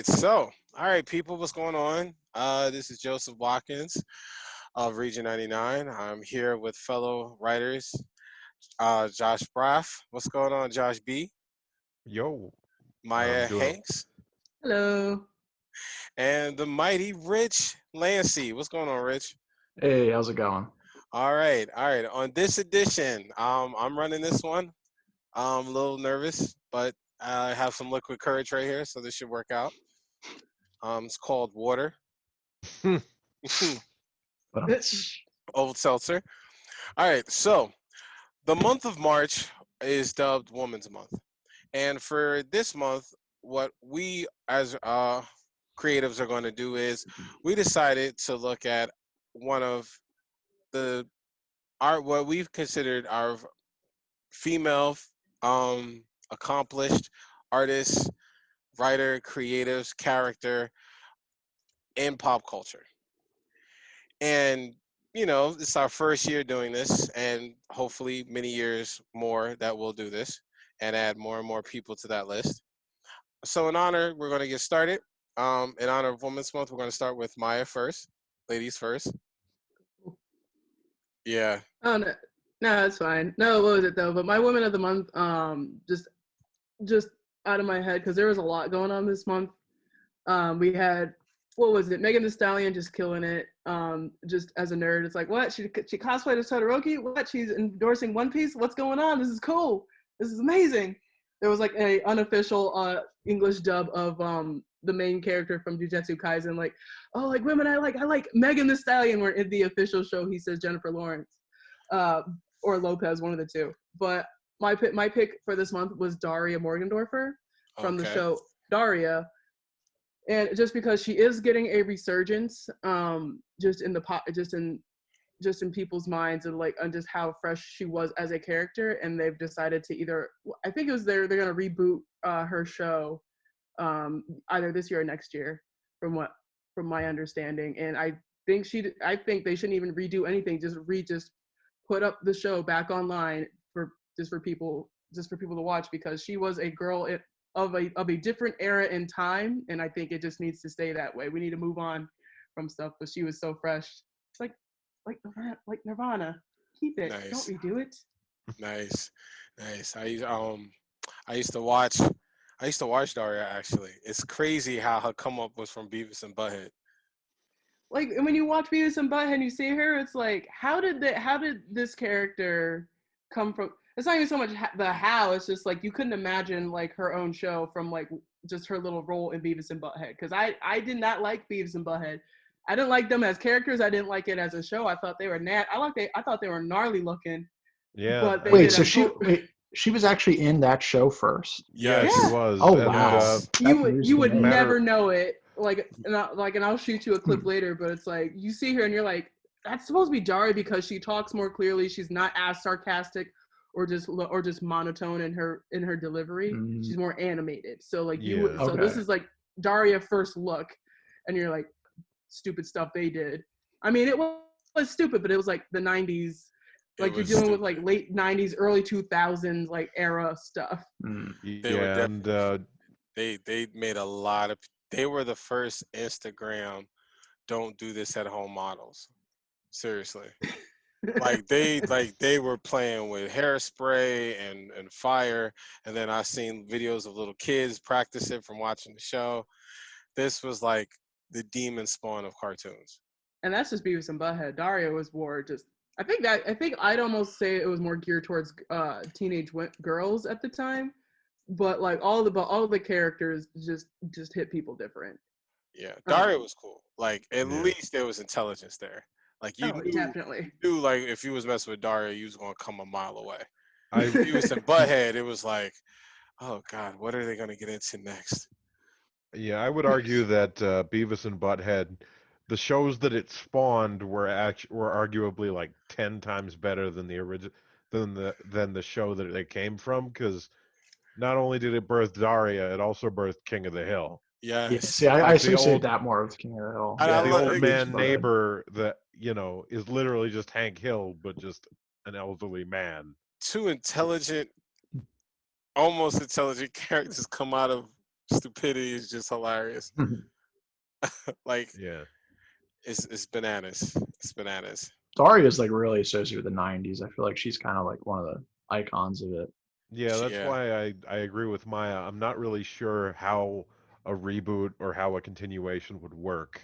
All right, people, what's going on? This is Joseph Watkins of Region 99. I'm here with fellow writers, Josh Braff. What's going on, Josh B? Yo, I'm Maya doing. Hanks, Hello. and the mighty Rich Lanci. What's going on, Rich? Hey, how's it going? All right, all right. On this edition, I'm running this one. I'm a little nervous, but I have some liquid courage right here, so this should work out. It's called Water. But Old seltzer. All right, so the month of March is dubbed Women's Month. And for this month, what we as creatives are going to do is we decided to look at one of what we've considered our female accomplished artists, writer, creatives, character in pop culture. And it's our first year doing this, and hopefully many years more that we'll do this and add more and more people to that list. So in honor, we're going to get started. In honor of Women's Month, we're going to start with Maya first. Ladies first. Yeah. Oh no, that's fine. No, what was it though? But my women of the month, just out of my head because there was a lot going on this month. We had what was it? Megan Thee Stallion just killing it. Just as a nerd, it's like what she cosplayed as Todoroki. What she's endorsing One Piece. What's going on? This is cool. This is amazing. There was like a unofficial English dub of the main character from Jujutsu Kaisen, like, oh, like women I like Megan Thee Stallion, where in the official show he says Jennifer Lawrence or Lopez, one of the two. But my pick for this month was Daria Morgendorffer from the show Daria, and just because she is getting a resurgence, just in people's minds and just how fresh she was as a character, and they've decided to I think it was they're gonna reboot her show either this year or next year, from my understanding. And I think they shouldn't even redo anything. Just put up the show back online for people to watch, because she was a girl of a different era in time, and I think it just needs to stay that way. We need to move on from stuff, but she was so fresh. It's like Nirvana. Keep it. Nice. Don't redo it. Nice. I used to watch Daria, actually. It's crazy how her come up was from Beavis and Butthead. Like, when you watch Beavis and Butthead and you see her, it's like, how did this character come from? It's not even so much the how, it's just like you couldn't imagine like her own show from like just her little role in Beavis and Butthead. Because I did not like Beavis and Butthead. I didn't like them as characters. I didn't like it as a show. I thought they were I thought they were gnarly looking. Yeah. But she was actually in that show first. Yes. Yeah, she was. Oh, And, wow. you would matter- never know it. And I'll shoot you a clip later. But it's like you see her and you're like, that's supposed to be Daria because she talks more clearly. She's not as sarcastic or just monotone in her delivery. Mm. She's more animated. So like Yeah. so this is like Daria first look, and you're like, stupid stuff they did. I mean, it was stupid, but it was like the 90s. Like you're dealing with like late 90s, early 2000s like era stuff. Mm. Yeah, and They made a lot of. They were the first Instagram don't do this at home models. Seriously. they were playing with hairspray and fire, and then I seen videos of little kids practice it from watching the show. This was like the demon spawn of cartoons. And that's just Beavis and Butthead. Daria was more just. I think I'd almost say it was more geared towards teenage girls at the time, but like all the characters just hit people different. Yeah, Daria was cool. Like at least there was intelligence there. Like you definitely knew like if you was messing with Daria, you was gonna come a mile away. If you was in Butthead, it was like, oh God, what are they gonna get into next? yeah, I would argue that Beavis and Butthead, the shows that it spawned were arguably like 10 times better than the original than the show that they came from, because not only did it birth Daria, it also birthed King of the Hill. Yes. Yeah, see, I associate that more with King of the Hill. Yeah, the old man Butthead. neighbor that is literally just Hank Hill, but just an elderly man. Two intelligent, almost intelligent characters come out of stupidity is just hilarious. Like Yeah. it's bananas. It's bananas. Daria's like really associated with the '90s. I feel like she's kind of like one of the icons of it. Yeah, that's Yeah. why I agree with Maya. I'm not really sure how a reboot or how a continuation would work.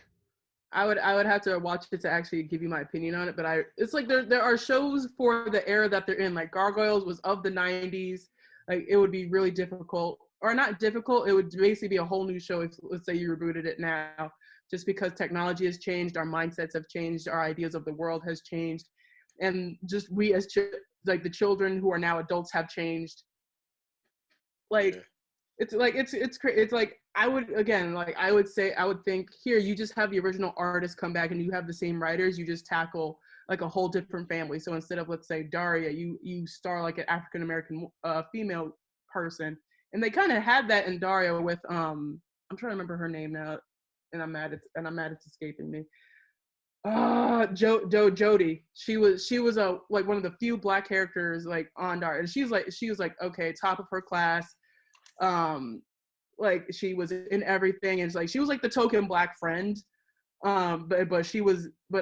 I would have to watch it to actually give you my opinion on it, but it's like there are shows for the era that they're in. Like Gargoyles was of the 90s. Like it would be really difficult, or not difficult, it would basically be a whole new show if, let's say, you rebooted it now, just because technology has changed, our mindsets have changed, our ideas of the world has changed, and just we as like the children who are now adults have changed. Like Yeah. it's like it's like I would think here you just have the original artist come back and you have the same writers, you just tackle like a whole different family. So instead of, let's say, Daria, you star like an African American female person, and they kind of had that in Daria with I'm trying to remember her name now, and I'm mad it's escaping me. Jody. She was a like one of the few black characters like on Daria, and she was like okay, top of her class. Like she was in everything, and it's like she was like the token black friend. But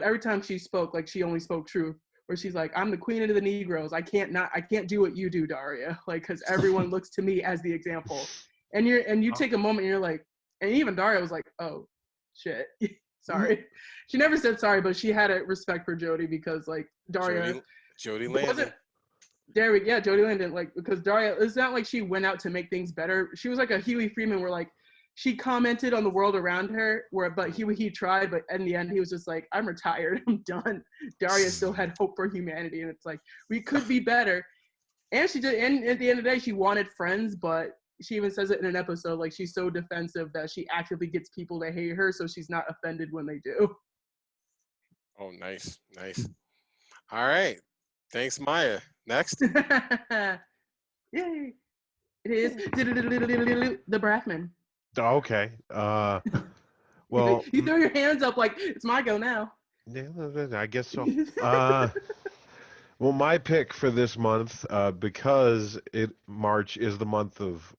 every time she spoke, like she only spoke truth. Where she's like, I'm the queen of the Negroes. I can't do what you do, Daria. Like, because everyone looks to me as the example. And you take a moment, and you're like, and even Daria was like, oh, shit, sorry. She never said sorry, but she had a respect for Jody because like Daria. Jody Landon. Jody Landon, like, because Daria, it's not like she went out to make things better. She was like a Huey Freeman where like she commented on the world around her but he tried, but in the end he was just like, I'm retired, I'm done. Daria still had hope for humanity, and it's like, we could be better. And she did, and at the end of the day she wanted friends, but she even says it in an episode, like she's so defensive that she actively gets people to hate her so she's not offended when they do. Oh, nice. All right. Thanks, Maya. Next. Yay! It is the Brafman. Okay. Well, You throw your hands up like it's my go now. yeah, I guess so. Well, my pick for this month, because March is the month of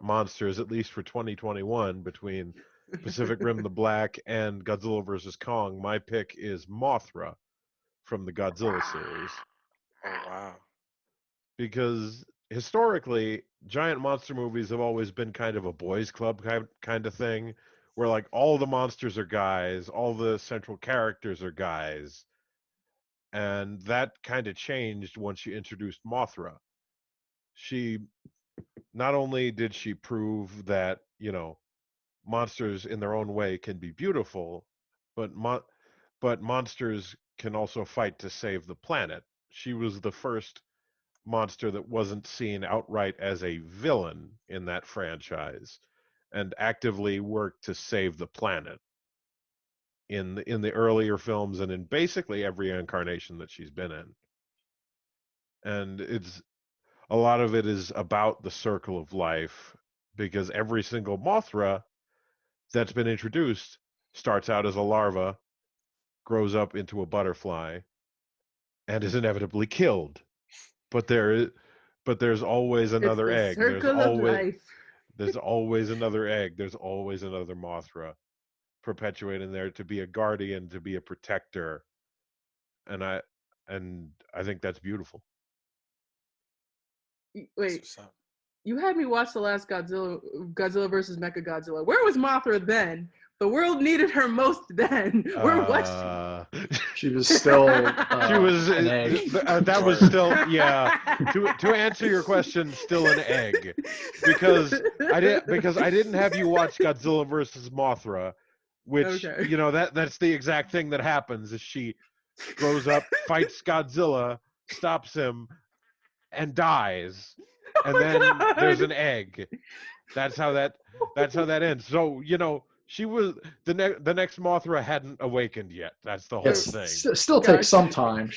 monsters, at least for 2021, between Pacific Rim: The Black and Godzilla vs. Kong. My pick is Mothra from the Godzilla series, Oh, wow. because historically, giant monster movies have always been kind of a boys' club kind of thing, where like all the monsters are guys, all the central characters are guys. And that kind of changed once she introduced Mothra. She not only did she prove that, monsters in their own way can be beautiful, but monsters can also fight to save the planet. She was the first monster that wasn't seen outright as a villain in that franchise and actively worked to save the planet in the earlier films and in basically every incarnation that she's been in. And a lot of it is about the circle of life, because every single Mothra that's been introduced starts out as a larva, grows up into a butterfly, and is inevitably killed. But there's always another egg. There's always another egg. There's always another Mothra perpetuating there to be a guardian, to be a protector. And I think that's beautiful. Wait, you had me watch the last Godzilla versus Mechagodzilla. Where was Mothra then? The world needed her most then. Where was she? She was still. She was an egg. That was still, yeah. To answer your question, still an egg, because I didn't have you watch Godzilla versus Mothra, which that's the exact thing that happens. Is she grows up, fights Godzilla, stops him, and dies, and then there's an egg. That's how that ends. So she was the next Mothra hadn't awakened yet. That's the whole thing. Still takes some time.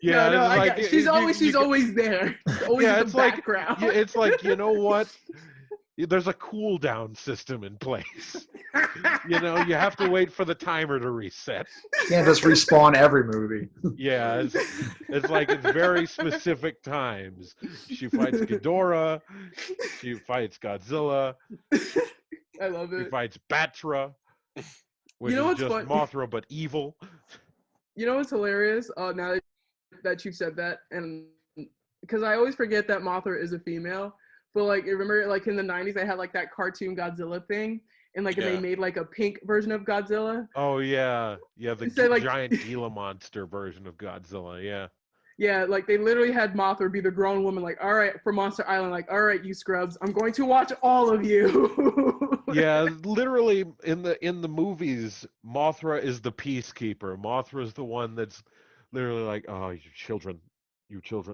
Yeah, she's always there. Always in the background. It's like, you know what? there's a cooldown system in place. You know, you have to wait for the timer to reset. Can't just respawn every movie. Yeah, it's like it's very specific times. She fights Ghidorah. She fights Godzilla. I love She it. fights Batra, which You know is what's just fun? Mothra but evil. You know what's hilarious? Now that you've said that, and because I always forget that Mothra is a female, but like remember, like in the '90s, they had like that cartoon Godzilla thing, and like and they Yeah. made like a pink version of Godzilla. Oh yeah, the Instead, like- giant Gila monster version of Godzilla. Yeah. Yeah, like they literally had Mothra be the grown woman, like, all right, for Monster Island, like, all right, you scrubs, I'm going to watch all of you. Yeah, literally in the movies, Mothra is the peacekeeper. Mothra is the one that's literally like, "Oh, you children,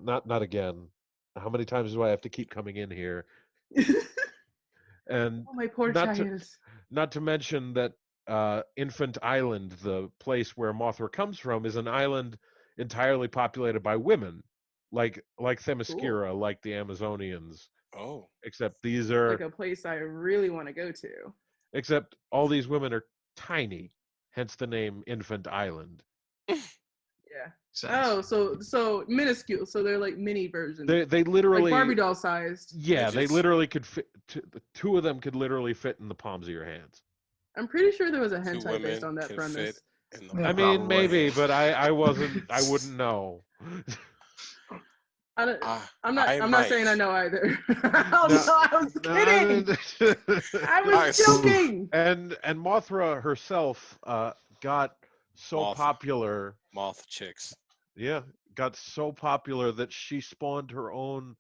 not again. How many times do I have to keep coming in here?" And Oh, my poor not child. to mention that Infant Island, the place where Mothra comes from, is an island entirely populated by women, like Themyscira, like the Amazonians. Oh. Except these are Like a place I really want to go to. except all these women are tiny, hence the name Infant Island. Yeah. Sense. Oh, so minuscule. So they're like mini versions. They literally like Barbie doll sized. Yeah, they Midgets. literally could fit. The two of them could literally fit in the palms of your hands. I'm pretty sure there was a Two hentai women based on that can premise. fit in the Yeah, I mean, probably. maybe, but I wouldn't know. I don't, Ah, I'm not. I I'm might. not saying I know either. No, I was kidding. I was Nice. joking. and Mothra herself got so Moth. popular. Moth chicks. Yeah, got so popular that she spawned her own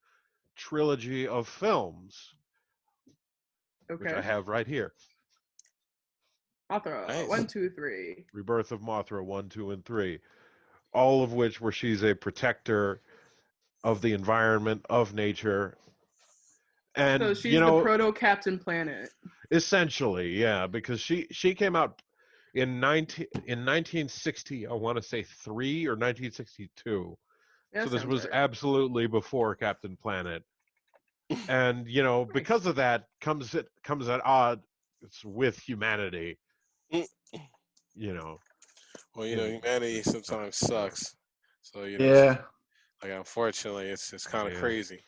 trilogy of films, which I Okay. have right here. Mothra. Nice. 1, 2, 3. Rebirth of Mothra 1, 2, and 3. All of which where she's a protector of the environment, of nature. And So she's the proto Captain Planet. essentially, yeah, because she came out in 1960, I want to say 3 or 1962. That So this sounds was right. absolutely before Captain Planet. And because of that comes at odds with humanity. Well, In- humanity sometimes sucks. So Yeah. like unfortunately, it's kind of Yeah. crazy.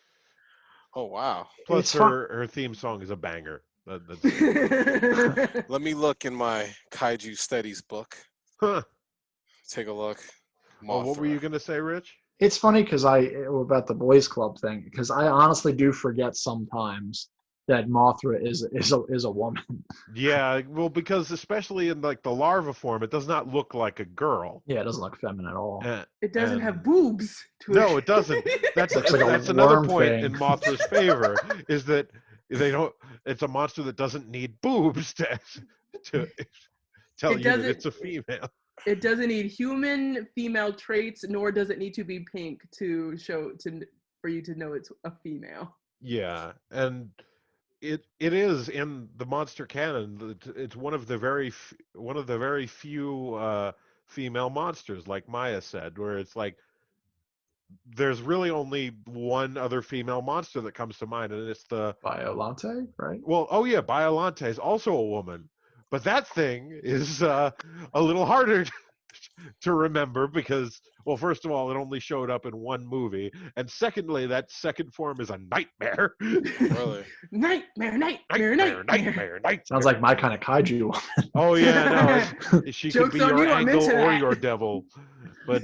Oh wow. Plus It's fun. her theme song is a banger. That's Let me look in my Kaiju Studies book. huh. Take a look. Oh, what were Mothra. you gonna say, Rich? It's funny because about the boys club thing, because I honestly do forget sometimes that Mothra is a woman. Yeah, well, because especially in like the larva form, it does not look like a girl. Yeah, it doesn't look feminine at all. It doesn't have And- boobs. No, it doesn't. That's Looks like a that's another worm point thing. in Mothra's favor is that they don't. It's a monster that doesn't need boobs to tell It you that doesn't- it's a female. It doesn't need human female traits, nor does it need to be pink for you to know it's a female. Yeah, and it is in the monster canon. It's one of the very few female monsters, like Maya said, where it's like there's really only one other female monster that comes to mind, and it's the Biolante, right? Biolante is also a woman, but that thing is a little harder to remember because, well, first of all, it only showed up in one movie, and secondly, that second form is a nightmare. Really? Nightmare. Sounds like my kind of kaiju. Oh yeah, no, she could Joke's be on your you, I'm angel into or that. your devil, but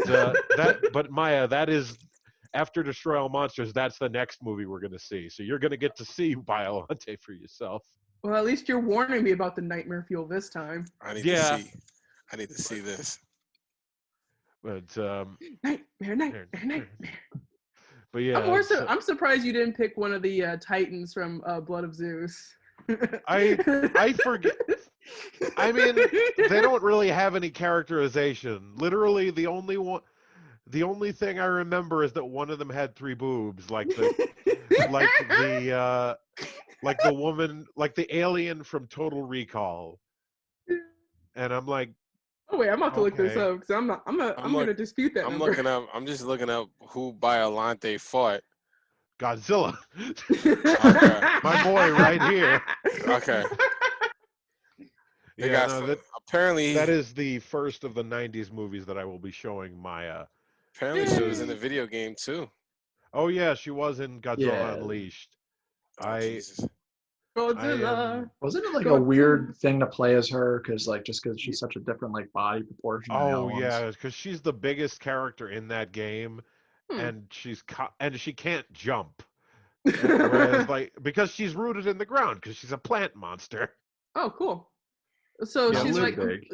but Maya, that is after Destroy All Monsters. That's the next movie we're gonna see, so you're gonna get to see Biolante for yourself. Well, at least you're warning me about the nightmare fuel this time. I need Yeah. to see this. But Nightmare. but yeah, I'm surprised you didn't pick one of the Titans from Blood of Zeus. I forget. I mean, they don't really have any characterization. Literally, the only thing I remember is that one of them had 3 boobs, like the woman, like the alien from Total Recall. And I'm like, Oh wait, I'm about to look this Okay. up because I'm gonna dispute that I'm number. looking up. I'm just looking up who Biolante fought. Godzilla. Okay. My boy right here. Okay. They Yeah, got no, some, apparently. that is the first of the '90s movies that I will be showing Maya. Apparently, she was in the video game too. Oh yeah, she was in Godzilla Yeah. Unleashed. Oh I Jesus. Godzilla. Wasn't it like a Godzilla. weird thing to play as her? Because she's such a different like body proportion. than the Oh other ones. yeah, because she's the biggest character in that game, Hmm. and she can't jump. Whereas because she's rooted in the ground because she's a plant monster. Oh, cool. So Yeah, she's too like, big.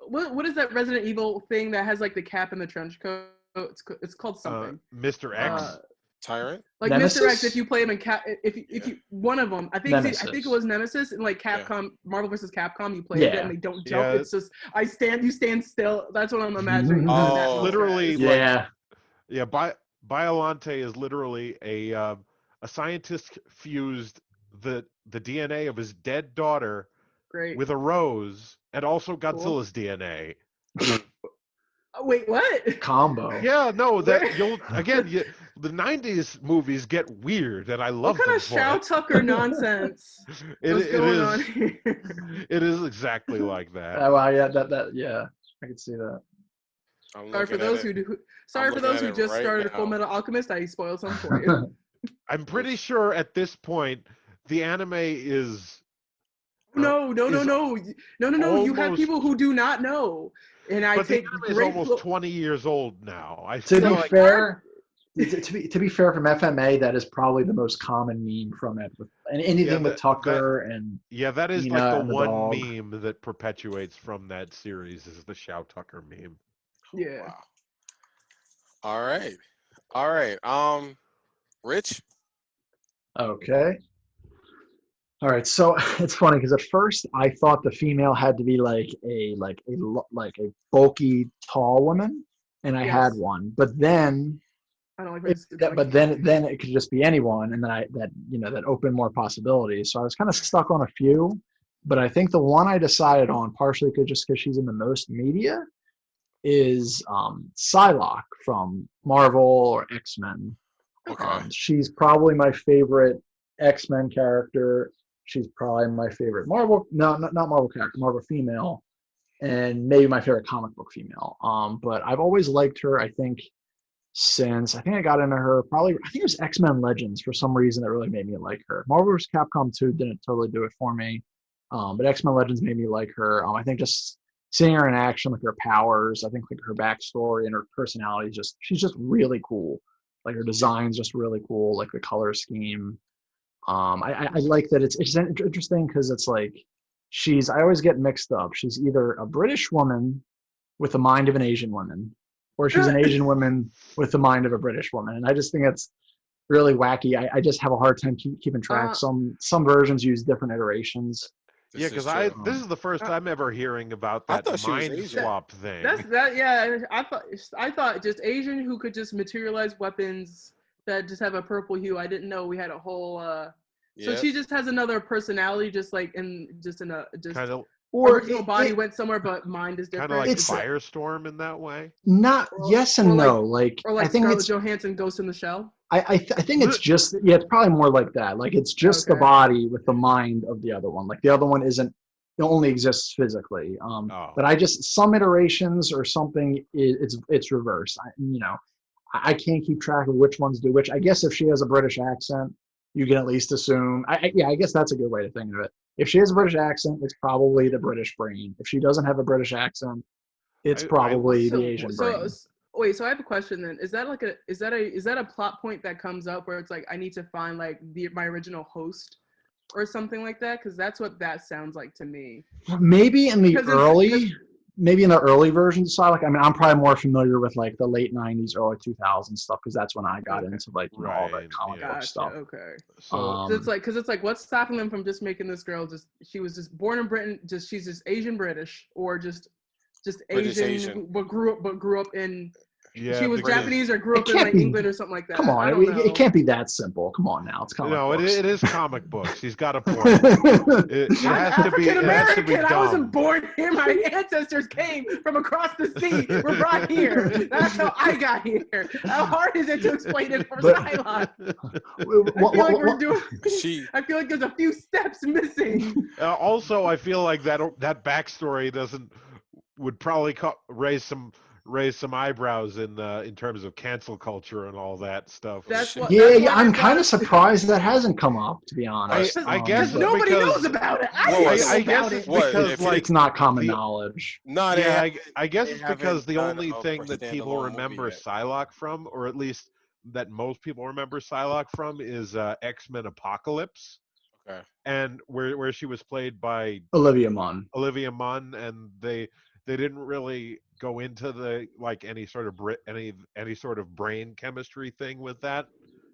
what is that Resident Evil thing that has like the cap and the trench coat? It's called something. Mr. X. Tyrant. Like Nemesis? Mr. X, if you play him in if you one of them, I think Nemesis. it was Nemesis in like Capcom, Marvel vs. Capcom. You play it Yeah. and they don't jump. Yeah. It's just you stand still. That's what I'm imagining. Oh. that monster Literally, as. Yeah. Yeah, Biolante is literally a scientist fused the DNA of his dead daughter Great. with a rose and also Cool. Godzilla's DNA. Oh, wait, what? Combo. Yeah, no, Where- the '90s movies get weird, and I love What kind them of for Shao it. Tucker nonsense It was going is on here? it is exactly like that. Well, yeah, I can see that. I'm Sorry for looking at those it. who looking at it just right started now. Full Metal Alchemist. I spoiled some for you. I'm pretty sure at this point the anime is No. You have almost- people who do not know, and I but the take anime is great. almost 20 years old now. I To feel be like fair, to be fair, from FMA, that is probably the most common meme from it. And anything with Tucker and that is Nina like the and the one dog. meme that perpetuates from that series is the Shao Tucker meme. Yeah. Wow. All right. Rich. Okay. All right. So it's funny because at first I thought the female had to be like a bulky, tall woman, and I had Yes. one. But then I don't like this. then it could just be anyone, and then that opened more possibilities. So I was kind of stuck on a few, but I think the one I decided on, partially because she's in the most media, is Psylocke from Marvel or X-Men. Okay. She's probably my favorite X-Men character. She's probably my favorite Marvel, not Marvel character, Marvel female, and maybe my favorite comic book female. But I've always liked her. I think I got into her I think it was X-Men Legends for some reason that really made me like her. Marvel vs. Capcom 2 didn't totally do it for me, but X-Men Legends made me like her. I think just seeing her in action, like her powers, I think like her backstory and her personality, she's just really cool. Like her design's just really cool, like the color scheme. I like that it's interesting because it's like I always get mixed up. She's either a British woman with the mind of an Asian woman, or she's an Asian woman with the mind of a British woman. And I just think it's really wacky. I just have a hard time keeping track. Some versions use different iterations. Yeah, because this is the first time ever hearing about I that thought she was mind Asian. swap thing. Yeah. I thought just Asian who could just materialize weapons that just have a purple hue. I didn't know we had a whole. So she just has another personality, just kind of original body went somewhere, but mind is different. kind of like It's Firestorm in that way. Not yes and no. Like or like I think Scarlett Johansson Ghost in the Shell. I think it's just it's probably more like that. Like it's just the body with the mind of the other one. Like the other one it only exists physically. But some iterations or something it's reverse. I can't keep track of which ones do which. I guess if she has a British accent, you can at least assume. I guess that's a good way to think of it. If she has a British accent, it's probably the British brain. If she doesn't have a British accent, it's probably the Asian brain. Wait, so I have a question then. Is that a plot point that comes up where it's like I need to find like my original host or something like that? Because that's what that sounds like to me. Maybe in the early versions of Psylocke. I mean, I'm probably more familiar with like the late '90s, early 2000s stuff because that's when I got into like all the comic book stuff. Okay. So it's like what's stopping them from just making this girl she was just born in Britain, she's just Asian British or just British Asian. But grew up in Yeah, she was because- Japanese or grew It up in can't like be- England or something like that. Come on, I don't know. it can't be that simple. Come on now, it's comic No, books. it is comic books. He's got a point. It I'm has to be. African It has to be American. I wasn't dumb. born here. My ancestors came from across the sea. We're brought here. That's how I got here. How hard is it to explain it for But- Psylocke? What- I feel like we're what- doing. She I feel like there's a few steps missing. Also, I feel like that backstory would probably raise some eyebrows in terms of cancel culture and all that stuff. That's what. Yeah, that's yeah, why I'm they kind of brought- surprised that hasn't come up, to be honest. I guess Because it's nobody because- knows about it. I Well, didn't I know guess about it's it. What, because if like It's not common the- knowledge. no, they yeah, have, I guess they it's because the haven't only done a thing that people standalone movie remember yet. Psylocke from, or at least that most people remember Psylocke from, is X-Men Apocalypse, Okay. and where she was played by Olivia Munn. Olivia Munn, and they didn't really go into the like any sort of brain chemistry thing with that.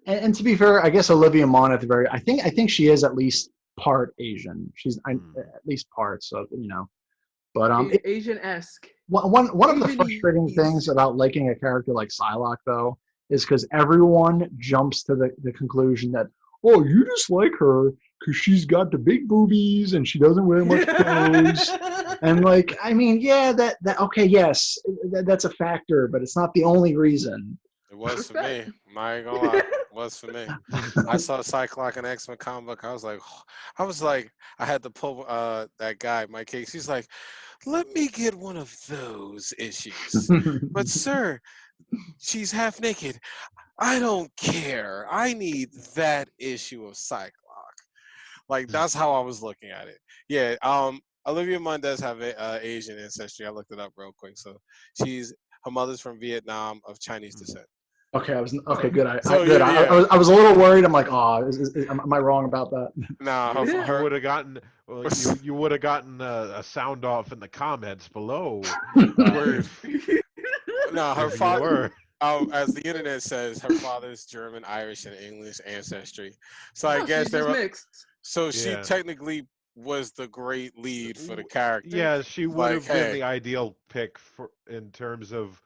And to be fair, I guess Olivia Munn at the very, I think she is at least part Asian. She's at least part, so you know. But Asian-esque. one of the Asian-ese. frustrating things about liking a character like Psylocke, though, is because everyone jumps to the conclusion that, oh, you just like her because she's got the big boobies and she doesn't wear much clothes. And like, I mean, yeah, that okay, yes, that's a factor, but it's not the only reason. It was for me. Respect. I'm not even gonna lie. It was for me. I saw Psylocke and X-Men comic book. I was like, I had to pull that guy, Mike Case. He's like, let me get one of those issues. But sir, she's half naked. I don't care. I need that issue of Psylocke. Like that's how I was looking at it. Yeah. Olivia Munn does have Asian ancestry. I looked it up real quick. So her mother's from Vietnam of Chinese descent. Okay, okay, good. So, Good. yeah. I was a little worried. I'm like, oh, am I wrong about that? Nah, You her would have gotten you would have gotten a sound off in the comments below. word. No, her If you father. were. As the internet says, her father's German, Irish, and English ancestry. So I Oh, guess she's they just were. mixed. So she Yeah. technically was the great lead for the character. Yeah, she would Like, have been hey. the ideal pick in terms of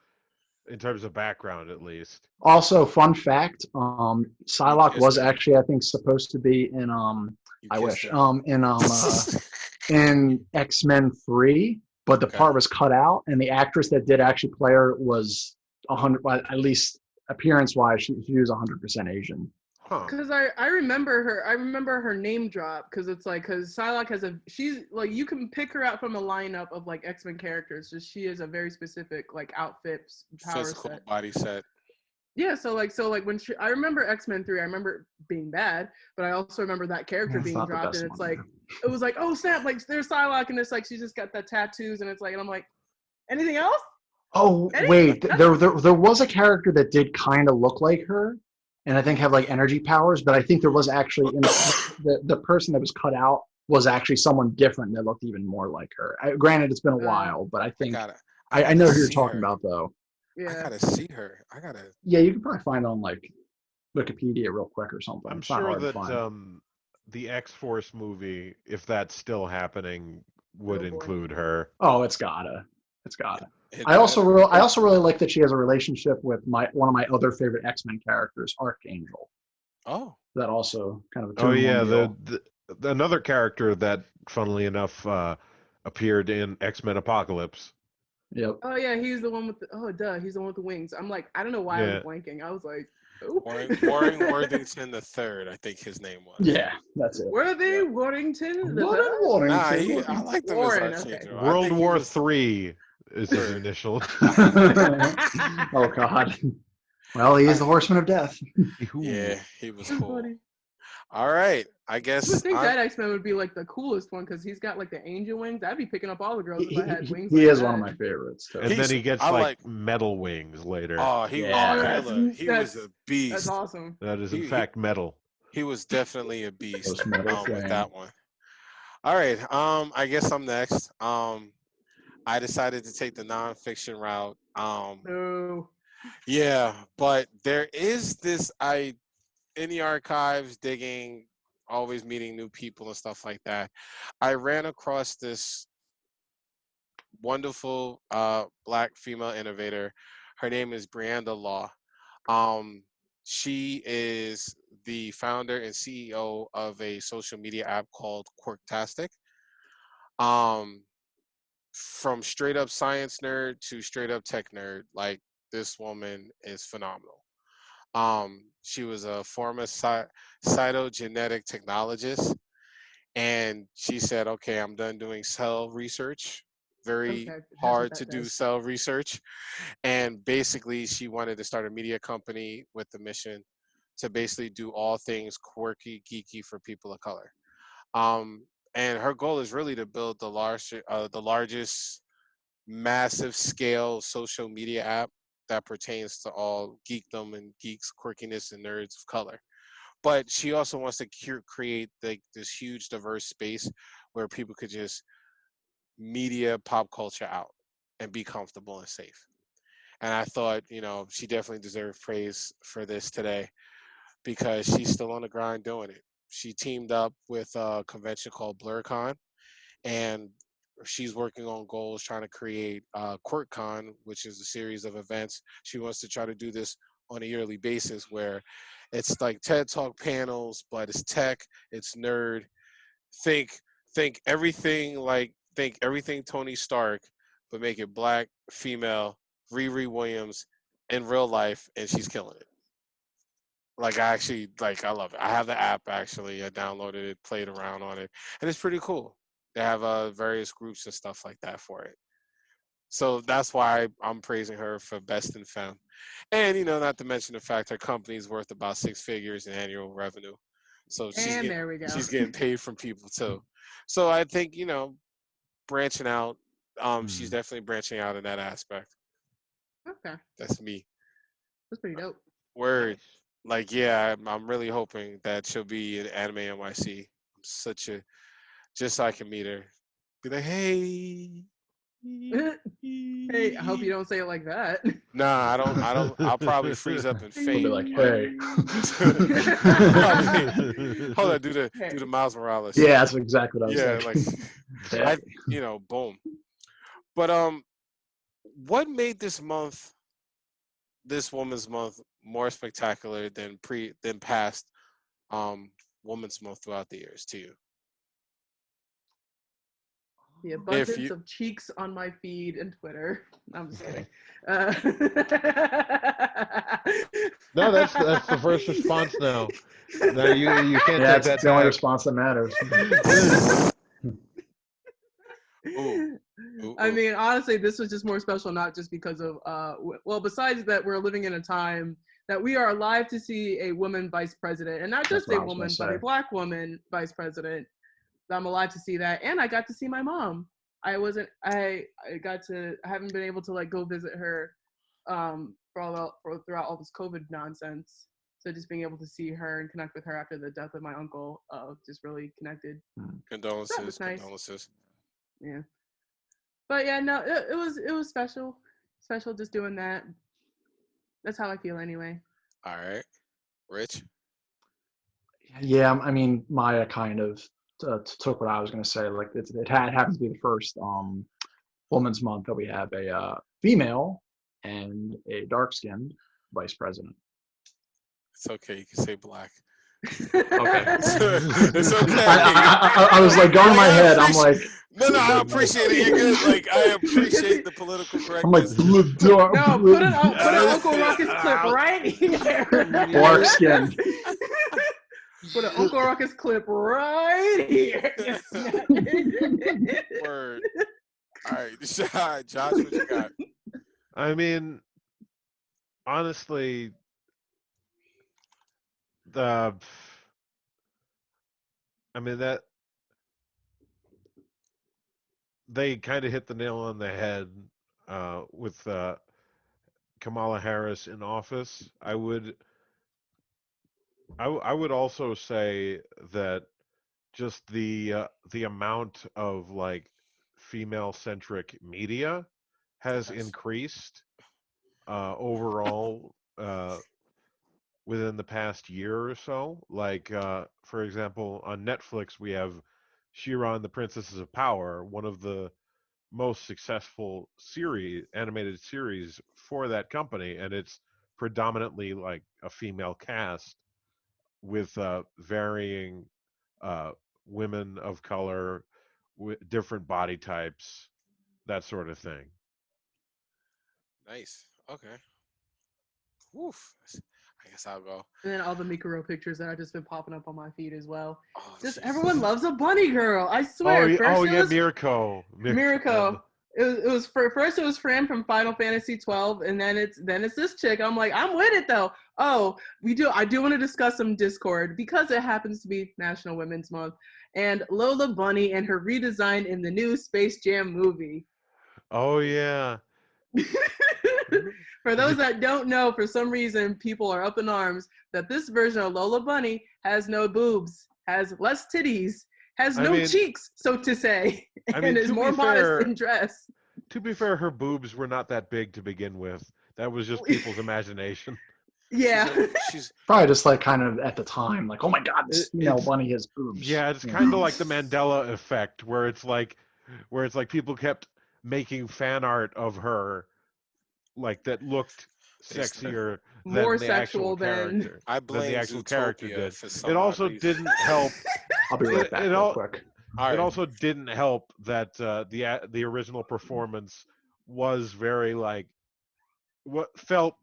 background, at least. Also, fun fact: Psylocke kissed was her. actually, I think, supposed to be in You I kissed wish her. in X-Men 3, but the Okay. part was cut out, and the actress that did actually play her was 100, at least appearance-wise, she was 100% Asian. Huh. Because I remember her name drop because it's like because Psylocke she's like you can pick her out from a lineup of like X-Men characters. Just she is a very specific like outfit power Physical set. body set. Yeah, so like when I remember X-Men 3, I remember it being bad, but I also remember that character It's being not the dropped, best and it's one, like it was like, oh snap, like there's Psylocke, and it's like she's just got the tattoos, and it's like, and I'm like, anything else? Oh wait, there was a character that did kind of look like her, and I think have like energy powers, but I think there was actually the person that was cut out was actually someone different that looked even more like her. Granted, it's been a while, but I think I know who you're talking about though. Yeah. I gotta see her. Yeah, you can probably find it on like Wikipedia real quick or something. I'm It's not sure hard to that find. the X-Force movie, if that's still happening, would Oh, boy. include her. Oh, it's gotta. It I also better. really like that she has a relationship with one of my other favorite X-Men characters, Archangel. Oh, That also kind of a Oh yeah, deal. the another character that, funnily enough, appeared in X-Men Apocalypse. Yep. Oh yeah, he's the one with he's the one with the wings. I'm like, I don't know why I Yeah. was blanking. I was like, oh. Warren Worthington III, I think his name was. Yeah, that's it. Worthy Warrington. Warrington. Nah, I liked him Warren, as okay. Archangel. I World think he War was- III is his initial. Oh God. Well, he is the Horseman of Death. Yeah, he was cool. Funny. All right, I I would guess. think that X-Men would be like the coolest one because he's got like the angel wings. I'd be picking up all the girls if I had wings. He like is that. one of my favorites. Too. And then he gets I like metal wings later. Oh, he Yeah. was killer. He was That's- a beast. That's awesome. That is in he- fact metal. He was definitely a beast Those metal with flame. that one. All right, I guess I'm next. I decided to take the nonfiction route. No. Yeah, but there is this in the archives digging, always meeting new people and stuff like that. I ran across this wonderful black female innovator. Her name is Brianda Law. Um, she is the founder and CEO of a social media app called Quirktastic. Um, from straight up science nerd to straight up tech nerd, like this woman is phenomenal. She was a former cytogenetic technologist, and she said, "Okay, I'm done doing cell research. Very Okay, that's what hard to that do does. cell research." And basically, she wanted to start a media company with the mission to basically do all things quirky, geeky for people of color. Um, and her goal is really to build the largest massive scale social media app that pertains to all geekdom and geeks, quirkiness, and nerds of color. But she also wants to create like this huge diverse space where people could just media pop culture out and be comfortable and safe. And I thought, she definitely deserved praise for this today because she's still on the grind doing it. She teamed up with a convention called BlurCon, and she's working on goals trying to create QuirkCon, which is a series of events. She wants to try to do this on a yearly basis where it's like TED Talk panels, but it's tech, it's nerd. Think think everything Tony Stark, but make it black, female, Riri Williams in real life, and she's killing it. Like I actually I love it. I have the app actually. I downloaded it, played around on it, and it's pretty cool. They have various groups and stuff like that for it. So that's why I'm praising her for best in femme. And not to mention the fact her company is worth about 6 figures in annual revenue. So And there we go. she's getting paid from people too. So I think, branching out, she's definitely branching out in that aspect. Okay, That's me. that's pretty dope. Word. Nice. Like, yeah, I'm really hoping that she'll be in Anime NYC. I'm just so I can meet her. Be like, hey. Hey, I hope you don't say it like that. Nah, I'll probably freeze up and I'll be faint. like, But hey. probably, hold on, do Hey. the Miles Morales. Yeah, that's exactly what I was Yeah, like thinking. I, Hey. boom. But what made this woman's month more spectacular than past woman's month throughout the years to you? The If abundance you of cheeks on my feed and Twitter. No, I'm just kidding. No, that's the first response now. No, you can't Yeah, take it's that the only back. response that matters. ooh, ooh, I ooh. mean, honestly, this was just more special, not just because of, well, besides that, we're living in a time that we are alive to see a woman vice president, and not That's just what a I was gonna woman, but a say. Black woman vice president. I'm alive to see that, and I got to see my mom. I haven't been able to like go visit her, throughout all this COVID nonsense. So just being able to see her and connect with her after the death of my uncle, just really connected. So that was nice. Condolences. Yeah. But yeah, no, it was special just doing that. That's how I feel anyway. All right, Rich. Yeah, I mean, Maya kind of took what I was gonna say. Like it happens to be the first Women's Month that we have a female and a dark-skinned vice president. It's okay. You can say black. Okay. It's okay. I was like going in my I head. I'm appreciate. like, No, I appreciate it. You're good. Like I appreciate the political I'm like correctness. No, put an Uncle Uh, Ruckus clip right here. dark skinned. Put an Uncle Ruckus clip right here. Word. All right, Josh, what you got? I mean, honestly, the I mean that they kind of hit the nail on the head with Kamala Harris in office. I would also say that just the amount of like female centric media has Yes. increased overall within the past year or so. Like for example, on Netflix we have Shiran, the Princesses of Power, one of the most successful animated series for that company, and it's predominantly like a female cast with varying uh, women of color, with different body types, that sort of thing. Nice. Okay. Woof. I guess I'll go. And then all the Mikuro pictures that have just been popping up on my feed as well. Oh, Just Jesus. everyone loves a bunny girl. I swear. Oh, First it yeah, was Mirko. Mirko. It was first it was Fran from Final Fantasy 12, and then it's this chick. I'm like, I'm with it though. Oh, I do want to discuss some Discord because it happens to be National Women's Month, and Lola Bunny and her redesign in the new Space Jam movie. Oh yeah. For those that don't know, for some reason people are up in arms that this version of Lola Bunny has no boobs, has less titties, has no cheeks, so to say, and is more modest in dress. To be fair, her boobs were not that big to begin with. That was just people's imagination. Yeah. She's Probably just like kind of at the time, like, oh my god, this female bunny has boobs. Yeah, it's kind of like the Mandela effect, where it's like people kept making fan art of her, like that looked sexier than more the sexual actual character. I blame than the actual character Zootopia did. for some It also odd reason. didn't help. I'll be right back real quick. It also didn't help that the original performance was very like what felt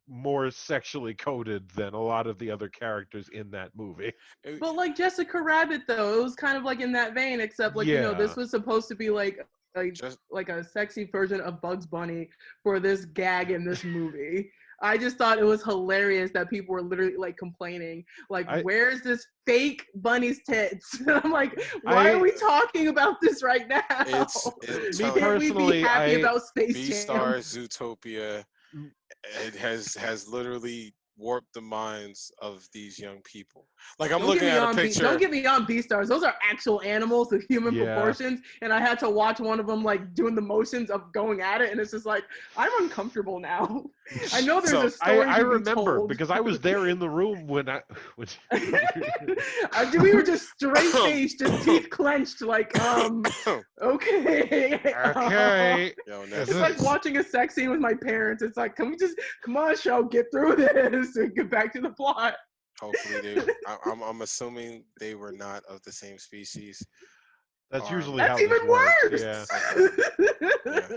more sexually coded than a lot of the other characters in that movie. But like Jessica Rabbit though, it was kind of like in that vein, except like this was supposed to be like a sexy version of Bugs Bunny for this gag in this movie. I just thought it was hilarious that people were literally like complaining, like, where's this fake bunny's tits? I'm like, why are we talking about this right now? Me personally, be happy about Space B-Star Jam? Zootopia, it has literally warped the minds of these young people. Like I'm looking at a picture. Don't get me on B-Stars. Those are actual animals with human proportions, and I had to watch one of them like doing the motions of going at it, and it's just like I'm uncomfortable now. I know there's a story. I remember told. because I was there in the room when we were just straight faced, just teeth clenched, like okay. Yo, it's like watching a sex scene with my parents. It's like, come on, show, get through this and get back to the plot. Hopefully, I'm assuming they were not of the same species. That's usually that's how even this worse. Yeah.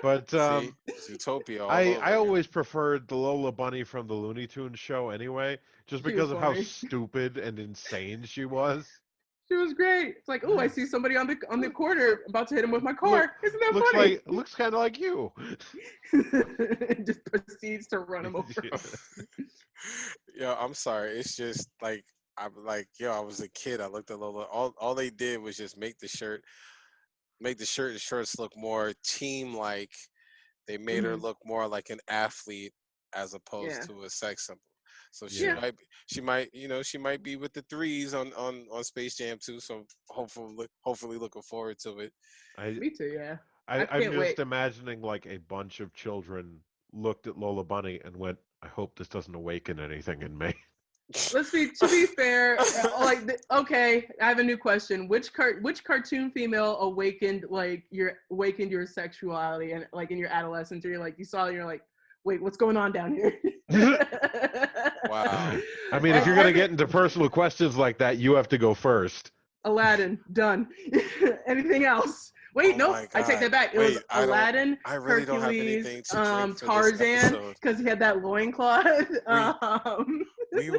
But See, Zootopia. I always preferred the Lola Bunny from the Looney Tunes show anyway, just because of how stupid and insane she was. She was great. It's like, oh, I see somebody on the corner about to hit him with my car. Isn't that funny? Looks kind of like you. Just proceeds to run him over. Yo, I'm sorry. It's just like I was a kid. I looked at Lola. All they did was just make the shirt and shorts look more team-like. They made her look more like an athlete as opposed to a sex symbol. So she might be with the threes on Space Jam too. So hopefully looking forward to it. Me too, yeah. I'm just imagining like a bunch of children looked at Lola Bunny and went, "I hope this doesn't awaken anything in me." To be fair, okay, I have a new question. Which cartoon female awakened your sexuality and like in your adolescence, or you saw it and you're like, wait, what's going on down here? Wow. I mean, if you're gonna get into personal questions like that, you have to go first. Aladdin, done. Anything else? Wait, nope. I take that back. It was Aladdin, I really Hercules, don't have anything to drink for Tarzan, because he had that loincloth. We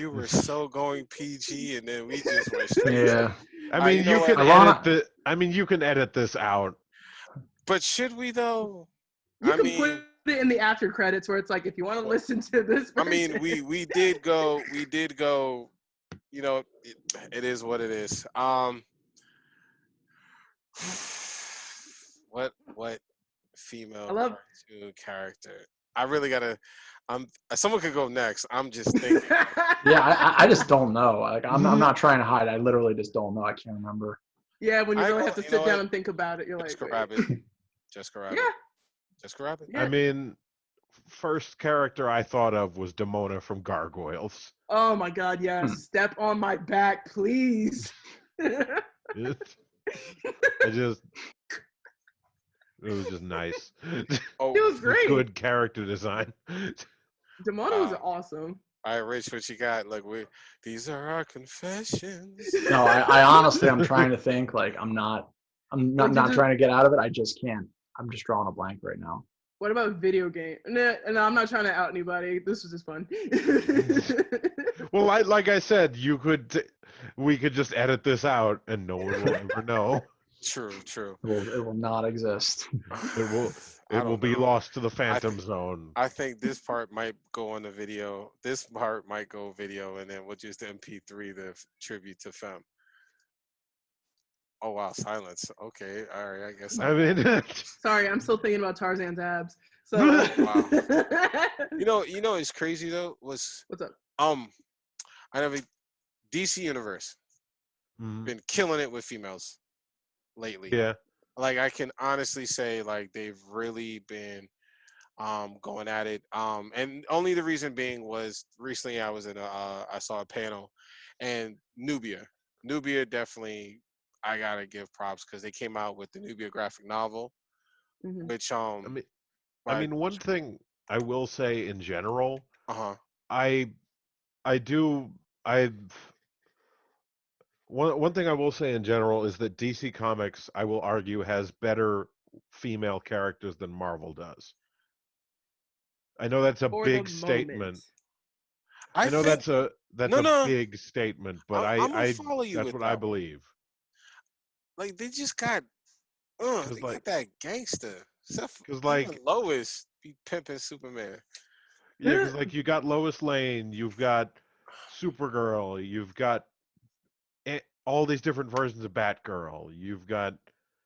were so going PG, and then we just went straight. Yeah. I mean, you can edit this out. But should we though? You can put it in the after credits where it's like, if you want to listen to this version. I mean, we did go. You know, it is what it is. What female cartoon character? I really gotta. Someone could go next. I'm just thinking. Yeah, I just don't know. Like I'm not trying to hide. I literally just don't know. I can't remember. Yeah, when you really have to sit down and think about it, you're Jessica like, Rabbit. Jessica Rabbit. Yeah. Jessica Rabbit. Yeah. I mean, first character I thought of was Demona from Gargoyles. Oh my God, yes. Step on my back, please. I just It was just nice. Oh, It was great. Good character design. Demona was Wow. awesome. all right, Rich, what you got? Like, these are our confessions. No, I honestly, I'm trying to think. Like, I'm not Like, trying to get out of it. I just can't. I'm just drawing a blank right now. What about video game? No, I'm not trying to out anybody. This was just fun. Well, like I said, we could just edit this out, and no one will ever know. True. It will not exist. It will I it will don't be know. lost to the Phantom Zone. I think this part might go on the video. This part might go video, and then we'll just MP3 the tribute to Femme. Oh wow, silence. Okay, all right. I guess I mean, Sorry, I'm still thinking about Tarzan's abs. So Wow. you know, it's crazy though. Was What's up? I never DC Universe Mhm. been killing it with females lately. Yeah. Like I can honestly say, like they've really been going at it. And only the reason being was recently I was in I saw a panel, and Nubia definitely I gotta give props because they came out with the Nubia graphic novel, Mhm. which I mean, one thing I will say in general, uh-huh. I do I one thing I will say in general is that DC Comics, I will argue, has better female characters than Marvel does. I know that's a For the big statement. moment. I know think that's a big statement, but I'm gonna I follow you that's with what that I one. believe. Like they just got Because they got that gangster. Except for like even Lois be pimping Superman. yeah, because like you got Lois Lane, you've got Supergirl, you've got all these different versions of Batgirl, you've got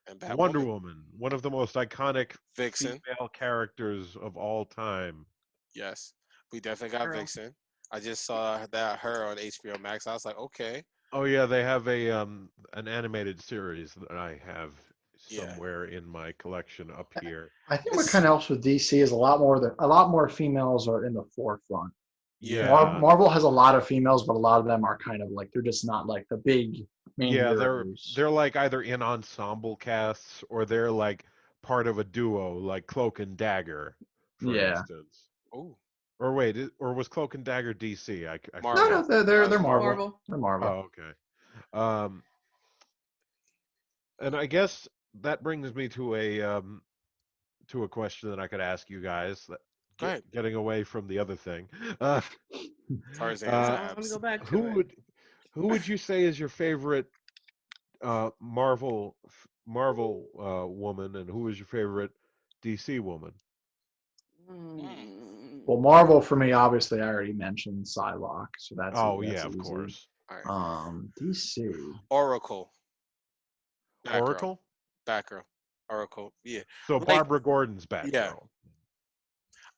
And Wonder Batwoman, Woman, one of the most iconic Vixen. female characters of all time. Yes, we definitely got Girl. Vixen. I just saw that her on HBO Max. I was like, okay, Oh yeah, they have an animated series that I have yeah. somewhere in my collection up here. I think what It's kind of helps with DC is a lot more females are in the forefront. yeah. Marvel has a lot of females, but a lot of them are kind of like they're just not like the big main Yeah, heroes. they're like either in ensemble casts or they're like part of a duo, like Cloak and Dagger, for Yeah. instance. Ooh, Or wait, or was Cloak and Dagger DC? I Marvel. No, forget. no, That was they're Marvel. Marvel. They're Marvel. Oh, okay. Um, and I guess that brings me to a question that I could ask you guys. That Go ahead. getting away from the other thing. Uh, Tarzan's uh, I want to go back to who it. would you say is your favorite Marvel woman, and who is your favorite DC woman? Well, Marvel for me, obviously, I already mentioned Psylocke, so that's Oh that's yeah, of easy. course. All right. DC. Oracle, Batgirl, Oracle. Batgirl, Oracle. Yeah, So like Barbara Gordon's yeah. Batgirl.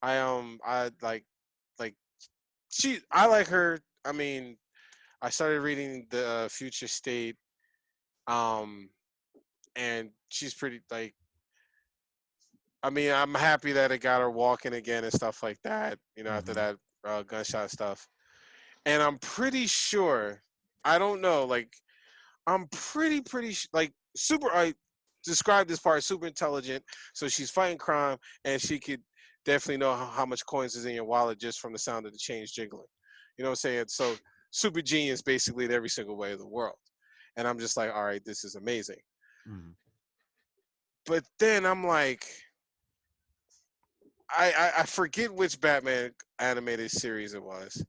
I like she. I like her. I mean, I started reading the Future State, um, and she's pretty like. I mean, I'm happy that it got her walking again and stuff like that. You know, after Mhm. that gunshot stuff, and I'm pretty sure. I don't know. Like, I'm like super. I described this part super intelligent, so she's fighting crime, and she could definitely know how much coins is in your wallet just from the sound of the change jiggling. You know what I'm saying? So super genius, basically, in every single way of the world. And I'm just like, all right, this is amazing. Mhm. But then I'm like, I forget which Batman animated series it was,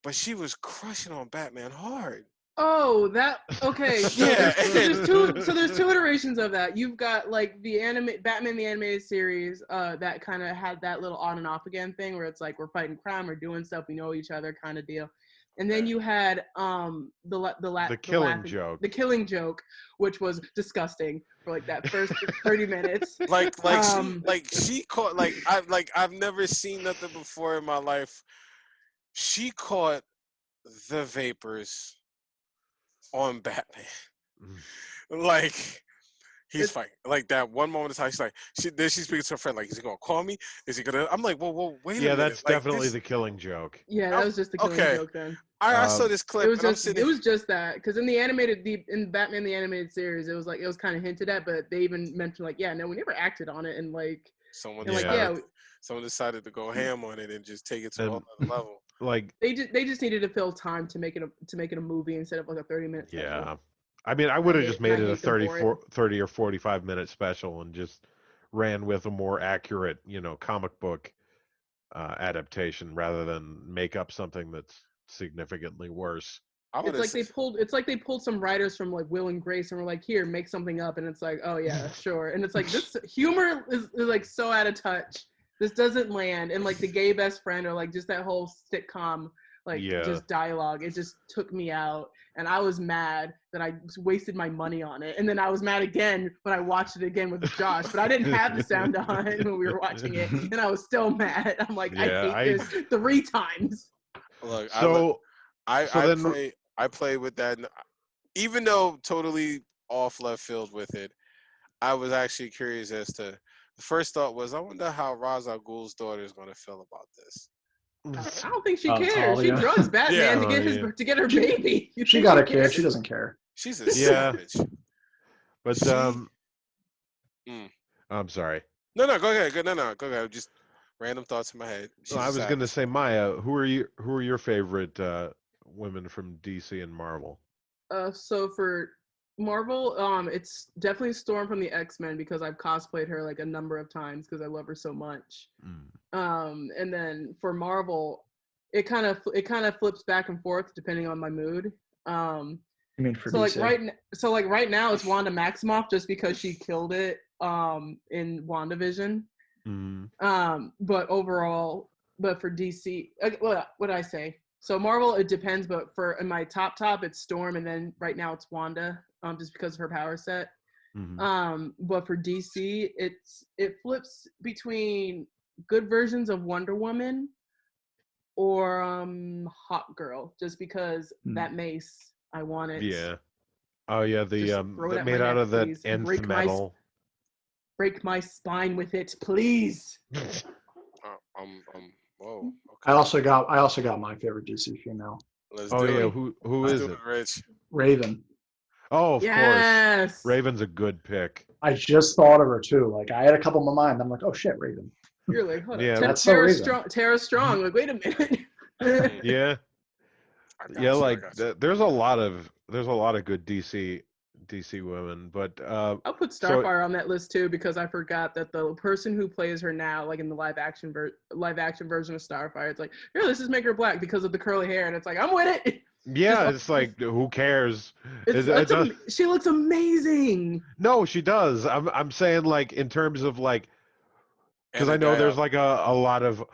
but she was crushing on Batman hard. Oh, that okay. So Yeah. there's two iterations of that. You've got like the Batman the animated series that kind of had that little on and off again thing where it's like we're fighting crime, we're doing stuff, we know each other kind of deal. And then you had The Killing Joke. the Killing Joke, which was disgusting for like that first 30 minutes. like she caught I've never seen nothing before in my life. She caught the vapors on Batman. Mhm. Like He's fine. Like that one moment of time, she's like, she speaks to her friend, like, is he gonna call me? Is he gonna? I'm like, whoa, wait a minute. that's like, definitely the killing joke. Yeah, that was just the killing okay. joke then. I saw this clip. It was and just that because in in Batman the animated series, it was kind of hinted at, but they even mentioned like, yeah, no, we never acted on it, and like someone decided to go ham on it and just take it to a whole other level. Like they just needed to fill time to make it a movie instead of like a 30-minute special. Yeah. I mean, I would have just made it a 30 or 45-minute special and just ran with a more accurate, comic book adaptation rather than make up something that's significantly worse. It's like they pulled some writers from like Will and Grace and were like, here, make something up, and it's like, oh yeah, sure. And it's like this humor is like so out of touch. This doesn't land. And like the gay best friend or like just that whole sitcom just dialogue, it just took me out. And I was mad that I wasted my money on it. And then I was mad again when I watched it again with Josh. But I didn't have the sound on when we were watching it. And I was still mad. I'm like, I hate this 3 times. Look, so I play with that. Even though totally off left field with it, I was actually curious as to, the first thought was, I wonder how Ra's al Ghul's daughter is going to feel about this. I don't think she cares. She drugs Batman to get her baby. She got a kid. She doesn't care. She's a savage. But I'm sorry. No, go ahead. No, go ahead. Just random thoughts in my head. I was going to say, Maya, who are your favorite women from DC and Marvel? So for Marvel, it's definitely Storm from the X-Men because I've cosplayed her like a number of times because I love her so much. And then for Marvel, it kind of flips back and forth depending on my mood. I mean, for so DC. right now it's Wanda Maximoff just because she killed it in WandaVision. But overall, for DC, what did I say? So Marvel, it depends, but in my top, it's Storm, and then right now it's Wanda, just because of her power set. But for DC, it flips between good versions of Wonder Woman or Hot Girl, just because that mace, I want it. Yeah. Oh yeah, the made out of that nth metal. Break my spine with it, please. Whoa. I Okay. also got my favorite DC female. Who is it? Rich. Raven. Oh, of course. Raven's a good pick. I just thought of her too. Like I had a couple in my mind. I'm like, oh shit, Raven. You're like, hold on. That's Tara Strong. Like, wait a minute. Yeah. There's a lot of good DC women, but I'll put Starfire on that list too because I forgot that the person who plays her now, like in the live action version of Starfire, it's like, here, let's just make her black because of the curly hair, and it's like, I'm with it. Yeah, it's like, who cares? She looks amazing. No, she does. I'm saying like in terms of like, because I know there's like a lot of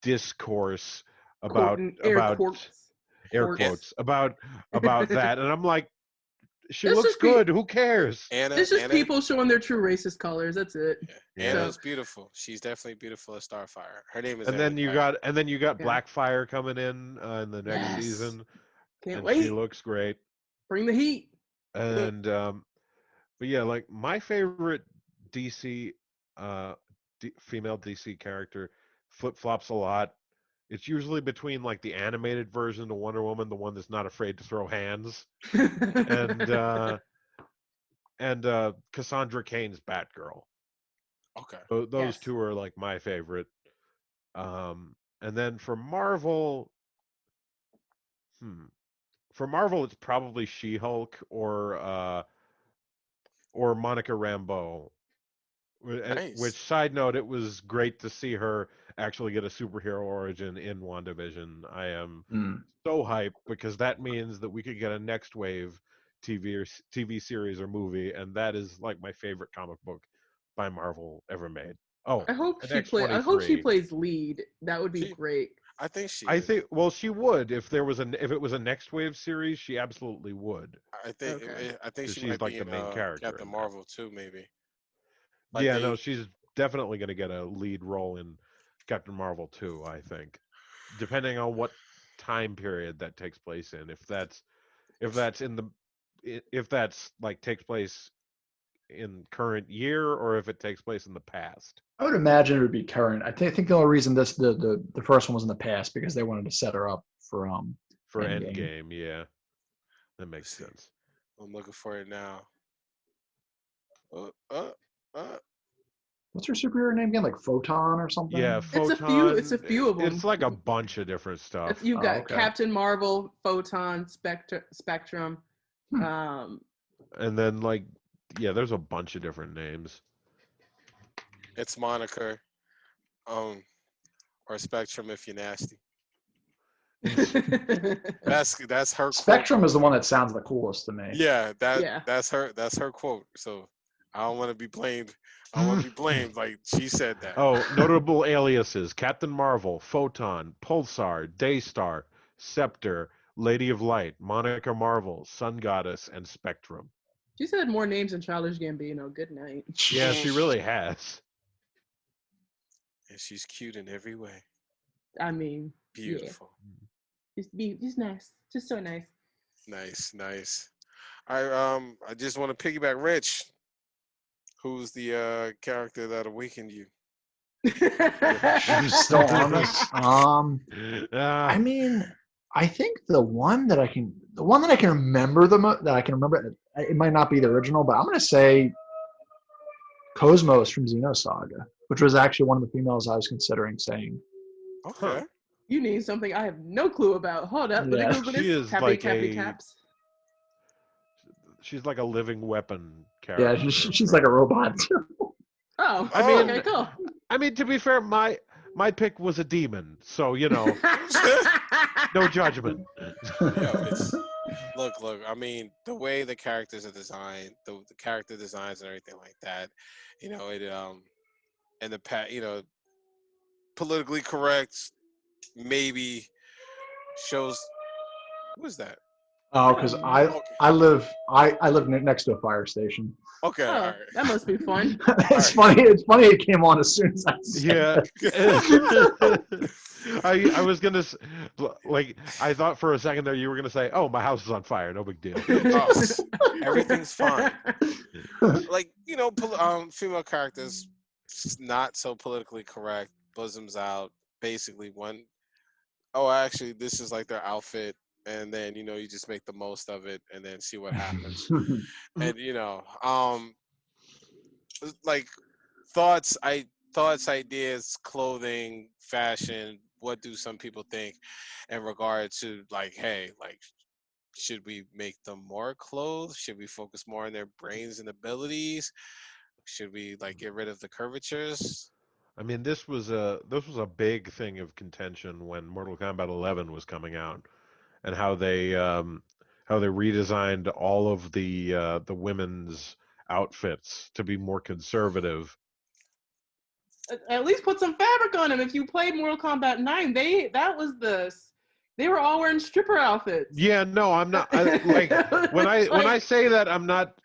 discourse about air quotes about that, and I'm like, she looks good. Who cares? It's just people showing their true racist colors. That's it. Yeah. Anna's beautiful. She's definitely beautiful as Starfire. Her name is. And then you got Blackfire coming in the next season. Can't wait. She looks great. Bring the heat. And but yeah, like my favorite DC female DC character flip-flops a lot. It's usually between like the animated version of Wonder Woman, the one that's not afraid to throw hands, and Cassandra Cain's Batgirl. Okay. Those two are like my favorite. And then for Marvel, it's probably She-Hulk or Monica Rambeau. Nice. Which, side note, it was great to see her actually get a superhero origin in WandaVision. I am so hyped because that means that we could get a next wave TV series or movie, and that is like my favorite comic book by Marvel ever made. Oh, I hope she plays lead. That would be great. I think she would if it was a next wave series. She absolutely would. I think she she's might like be the main character. Captain Marvel too, maybe. She's definitely going to get a lead role in Captain Marvel too, I think, depending on what time period that takes place in. If that's in the if that's like takes place in current year or if it takes place in the past. I would imagine it would be current. I think the only reason the first one was in the past because they wanted to set her up for Endgame. Endgame. Yeah, that makes See. sense. I'm looking for it now. Uh, What's her superhero name again? Like Photon or something? Yeah, It's Photon. a few of them. It's like a bunch of different stuff. You've got okay. Captain Marvel, Photon, Spectrum. And then like, yeah, there's a bunch of different names. it's Moniker, or Spectrum if you're nasty. That's her Spectrum quote. is the one that sounds the coolest to me. Yeah, Yeah. that's her quote. So I don't want to be blamed. I want to be blamed like she said that. Oh, notable aliases: Captain Marvel, Photon, Pulsar, Daystar, Scepter, Lady of Light, Monica Marvel, Sun Goddess, and Spectrum. She said more names than Childish Gambino. Good night. Yeah, she really has. And she's cute in every way. I mean, Beautiful. yeah. Just nice. Just so nice. Nice. I just want to piggyback Rich. Who's the character that awakened you? She's still on this. I mean, I think the one that I can remember it might not be the original, but I'm gonna say Cosmos from Xenosaga, which was actually one of the females I was considering saying. Okay. You need something I have no clue about. Hold up. Let me Google She this. is Tappity, like tappity, a- taps. She's like a living weapon character. Yeah, she's like a robot too. Oh, I mean, okay, cool. I mean, to be fair, my pick was a demon, so you know, no judgment. Look. I mean, the way the characters are designed, the character designs and everything like that. You know, it and the politically correct maybe shows. Who is that? Oh, because I live next to a fire station. Okay. Oh, All right. that must be fun. It's funny. It's funny. It came on as soon as I said Yeah. it. I was gonna like I thought for a second there you were gonna say, "Oh, my house is on fire. No big deal." Oh, everything's fine. Like female characters, not so politically correct. Bosoms out. Basically, one. Oh, actually, this is like their outfit, and then you just make the most of it, and then see what happens. And like thoughts, ideas, clothing, fashion. What do some people think in regard to like, hey, like, should we make them more clothed? Should we focus more on their brains and abilities? Should we like get rid of the curvatures? I mean, this was a big thing of contention when Mortal Kombat 11 was coming out, and how they redesigned all of the women's outfits to be more conservative. At least put some fabric on them. If you played Mortal Kombat 9, they were all wearing stripper outfits. Yeah, no, I'm not. When I say that, I'm not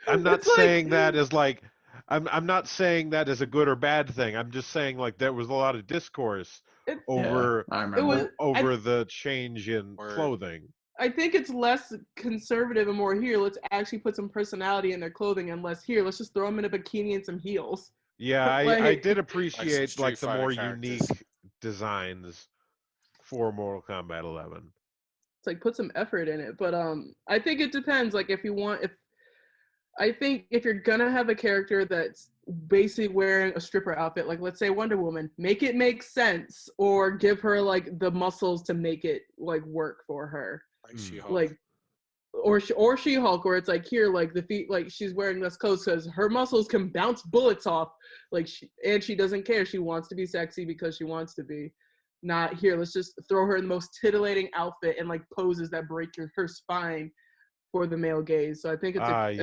saying that as like. I'm not saying that as a good or bad thing. I'm just saying like there was a lot of discourse over the change in clothing. I think it's less conservative and more here. Let's actually put some personality in their clothing, and less here. Let's just throw them in a bikini and some heels. Yeah, I did appreciate like the more characters. unique designs for Mortal Kombat 11. It's like put some effort in it, but I think it depends. Like I think if you're gonna have a character that's basically wearing a stripper outfit, like let's say Wonder Woman, make it make sense, or give her like the muscles to make it like work for her. Like She-Hulk. Like, or She-Hulk, where it's like here, like the feet, like she's wearing less clothes because her muscles can bounce bullets off. Like she doesn't care. She wants to be sexy because she wants to be. Not here. Let's just throw her in the most titillating outfit and like poses that break her spine for the male gaze. So I think it's I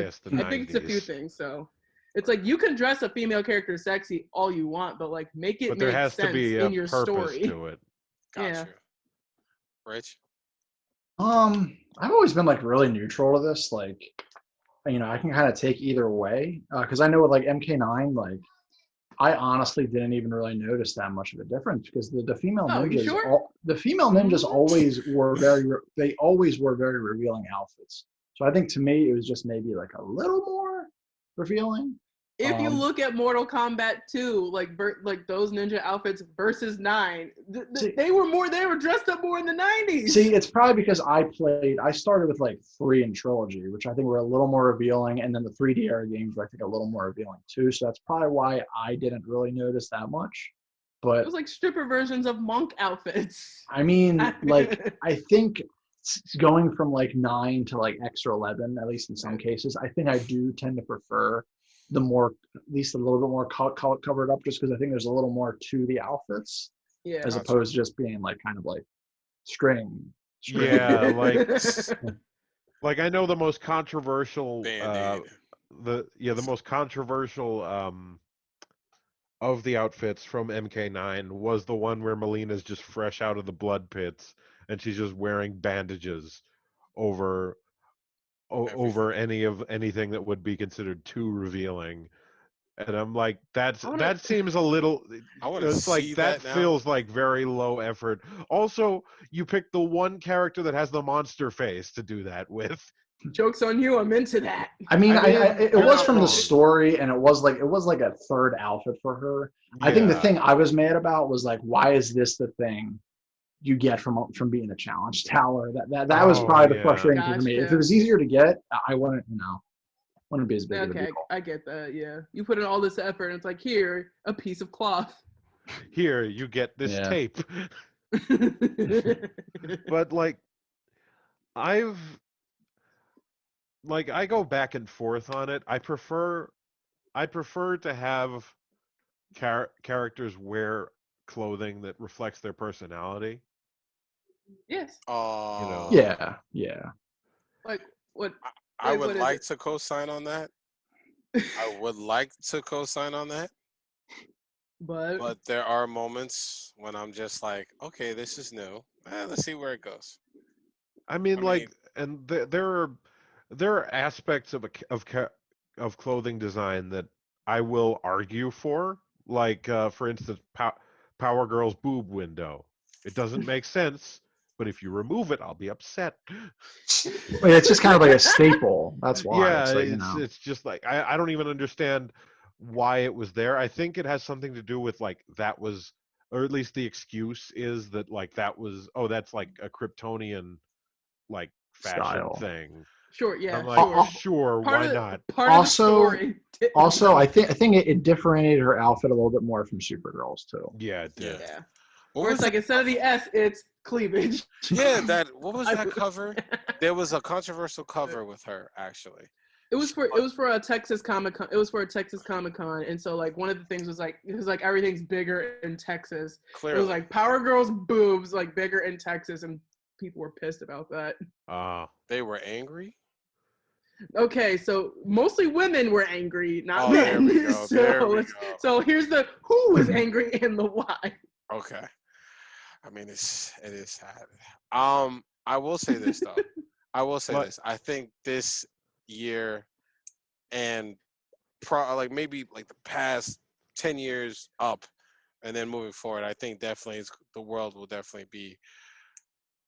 think it's a few things. So it's like you can dress a female character sexy all you want, but like make it make sense in your story. To it. Gotcha. Yeah. Rich? I've always been like really neutral to this. Like, I can kind of take either way. Because I know with like MK9, like I honestly didn't even really notice that much of a difference because the female ninjas, the female ninjas always wore very revealing outfits. So I think to me it was just maybe like a little more revealing. If you look at Mortal Kombat 2, like those ninja outfits versus 9, they were dressed up more in the 90s. See, it's probably because I started with like 3 in Trilogy, which I think were a little more revealing, and then the 3D era games were I think a little more revealing too. So that's probably why I didn't really notice that much. But it was like stripper versions of monk outfits. I mean, like I think going from like 9 to like extra 11, at least in some cases, I think I do tend to prefer the more, at least a little bit more covered up, just because I think there's a little more to the outfits, as opposed to just being like kind of like string. Yeah, like I know the most controversial the most controversial of the outfits from MK9 was the one where Melina's just fresh out of the blood pits and she's just wearing bandages over anything that would be considered too revealing. And I'm like, that seems a little. It's like that feels like very low effort. Also, you pick the one character that has the monster face to do that with. Joke's on you. I'm into that. I mean, it was from the story, and it was like a third outfit for her. Yeah. I think the thing I was mad about was like, why is this the thing you get from being a challenge tower? That was probably the frustrating thing for me. If it was easier to get, I wouldn't be as big of a deal. I get that. Yeah, you put in all this effort, and it's like, here, a piece of cloth. Here, you get this tape. But like, I go back and forth on it. I prefer to have characters wear clothing that reflects their personality. Yes. Yeah. Like what? I would like to co-sign on that. I would like to co-sign on that. But there are moments when I'm just like, okay, this is new. Let's see where it goes. I mean, and there are aspects of clothing design that I will argue for. Like, for instance, Power Girl's boob window. It doesn't make sense, but if you remove it, I'll be upset. It's just kind of like a staple. That's why. Yeah, it's just like I don't even understand why it was there. I think it has something to do with like that was, or at least the excuse is that like that was, that's like a Kryptonian like fashion style thing. Sure, yeah. I'm like, sure, why not? Also, I think it differentiated her outfit a little bit more from Supergirl's too. Yeah, it did. Yeah. Where it's like instead of the S, it's cleavage. Yeah, what was that cover? There was a controversial cover with her actually. It was for a Texas Comic-Con. It was for a Texas Comic-Con, and so like one of the things was like everything's bigger in Texas. Clearly. It was like Power Girl's boobs like bigger in Texas, and people were pissed about that. They were angry. Okay, so mostly women were angry, not men. There we go. So here's the who was angry and the why. Okay. I mean, it is sad. I will say this though. This. I think this year and maybe like the past 10 years up and then moving forward, I think definitely the world will definitely be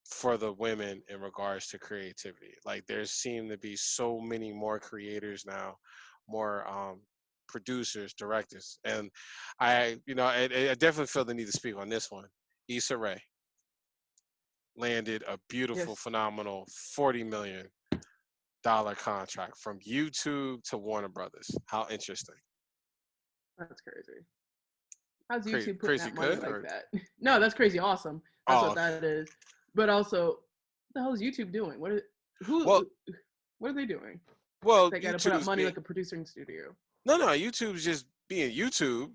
for the women in regards to creativity. Like there seem to be so many more creators now, more producers, directors, and I definitely feel the need to speak on this one. Issa Rae landed a beautiful, phenomenal $40 million contract from YouTube to Warner Brothers. How interesting! That's crazy. How's YouTube putting that money like that? No, that's crazy. Awesome. That's what that is. But also, what the hell is YouTube doing? What are they doing? Well, they got to put up money like a producing studio. No, YouTube's just being YouTube.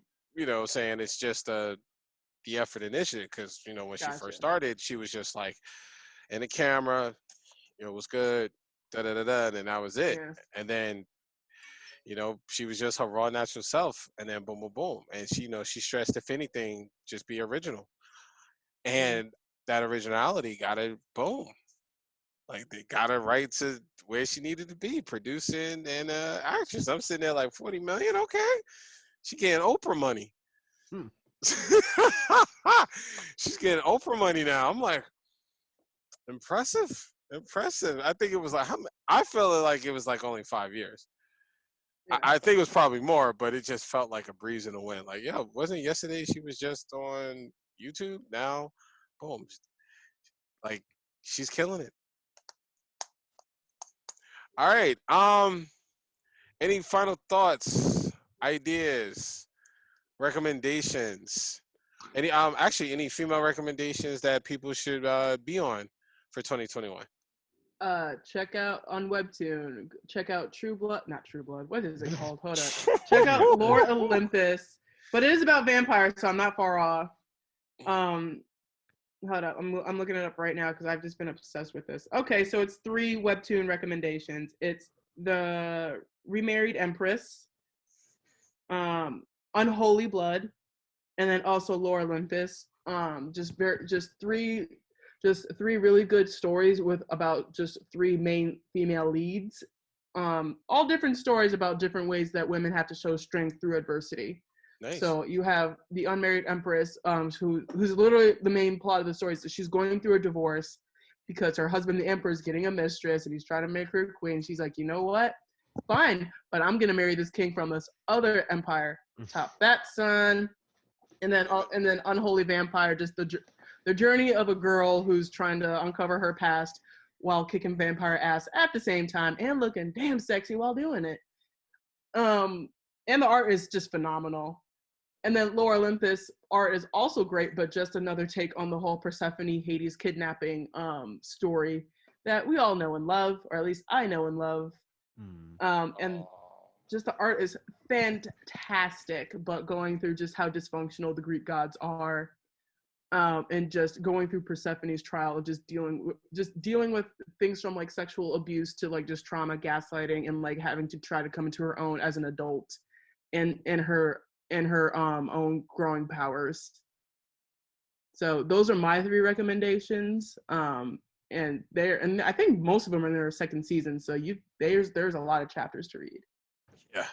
Saying it's just the effort initiative because when she first started, she was just like in the camera, it was good, and then that was it. Yeah. And then she was just her raw natural self, and then boom, boom, boom, and she stressed if anything, just be original, and that originality got her boom. Like they got her right to where she needed to be, producing and actress. I'm sitting there like $40 million, okay. She getting Oprah money. She's getting Oprah money now. I'm like, impressive. Impressive. I think it was like I felt like it was like only 5 years. Yeah. I think it was probably more, but it just felt like a breeze in the wind. Like, yo, wasn't yesterday she was just on YouTube? Now, boom, like she's killing it. All right. Any final thoughts, ideas, recommendations? Any female recommendations that people should be on for 2021? Check out on Webtoon. Check out not True Blood. What is it called? Hold up. Check out Lore Olympus. But it is about vampires, so I'm not far off. Hold up. I'm looking it up right now because I've just been obsessed with this. Okay, so it's 3 Webtoon recommendations. It's the Remarried Empress, Unholy Blood, and then also Lore Olympus. Just three really good stories with about just 3 main female leads. All different stories about different ways that women have to show strength through adversity. Nice. So you have the Unmarried Empress, who's literally the main plot of the story. So she's going through a divorce because her husband, the Emperor, is getting a mistress, and he's trying to make her queen. She's like, you know what? Fine, but I'm gonna marry this king from this other empire. Top that, son. And then Unholy Vampire, just the journey of a girl who's trying to uncover her past while kicking vampire ass at the same time and looking damn sexy while doing it. And the art is just phenomenal. And then Lore Olympus art is also great, but just another take on the whole Persephone Hades kidnapping story that we all know and love, or at least I know and love. And just the art is fantastic, but going through just how dysfunctional the Greek gods are, and just going through Persephone's trial of just dealing with things from like sexual abuse to like just trauma, gaslighting, and like having to try to come into her own as an adult, and her own growing powers. So those are my 3 recommendations. And I think most of them are in their 2nd season. So there's a lot of chapters to read. Yeah.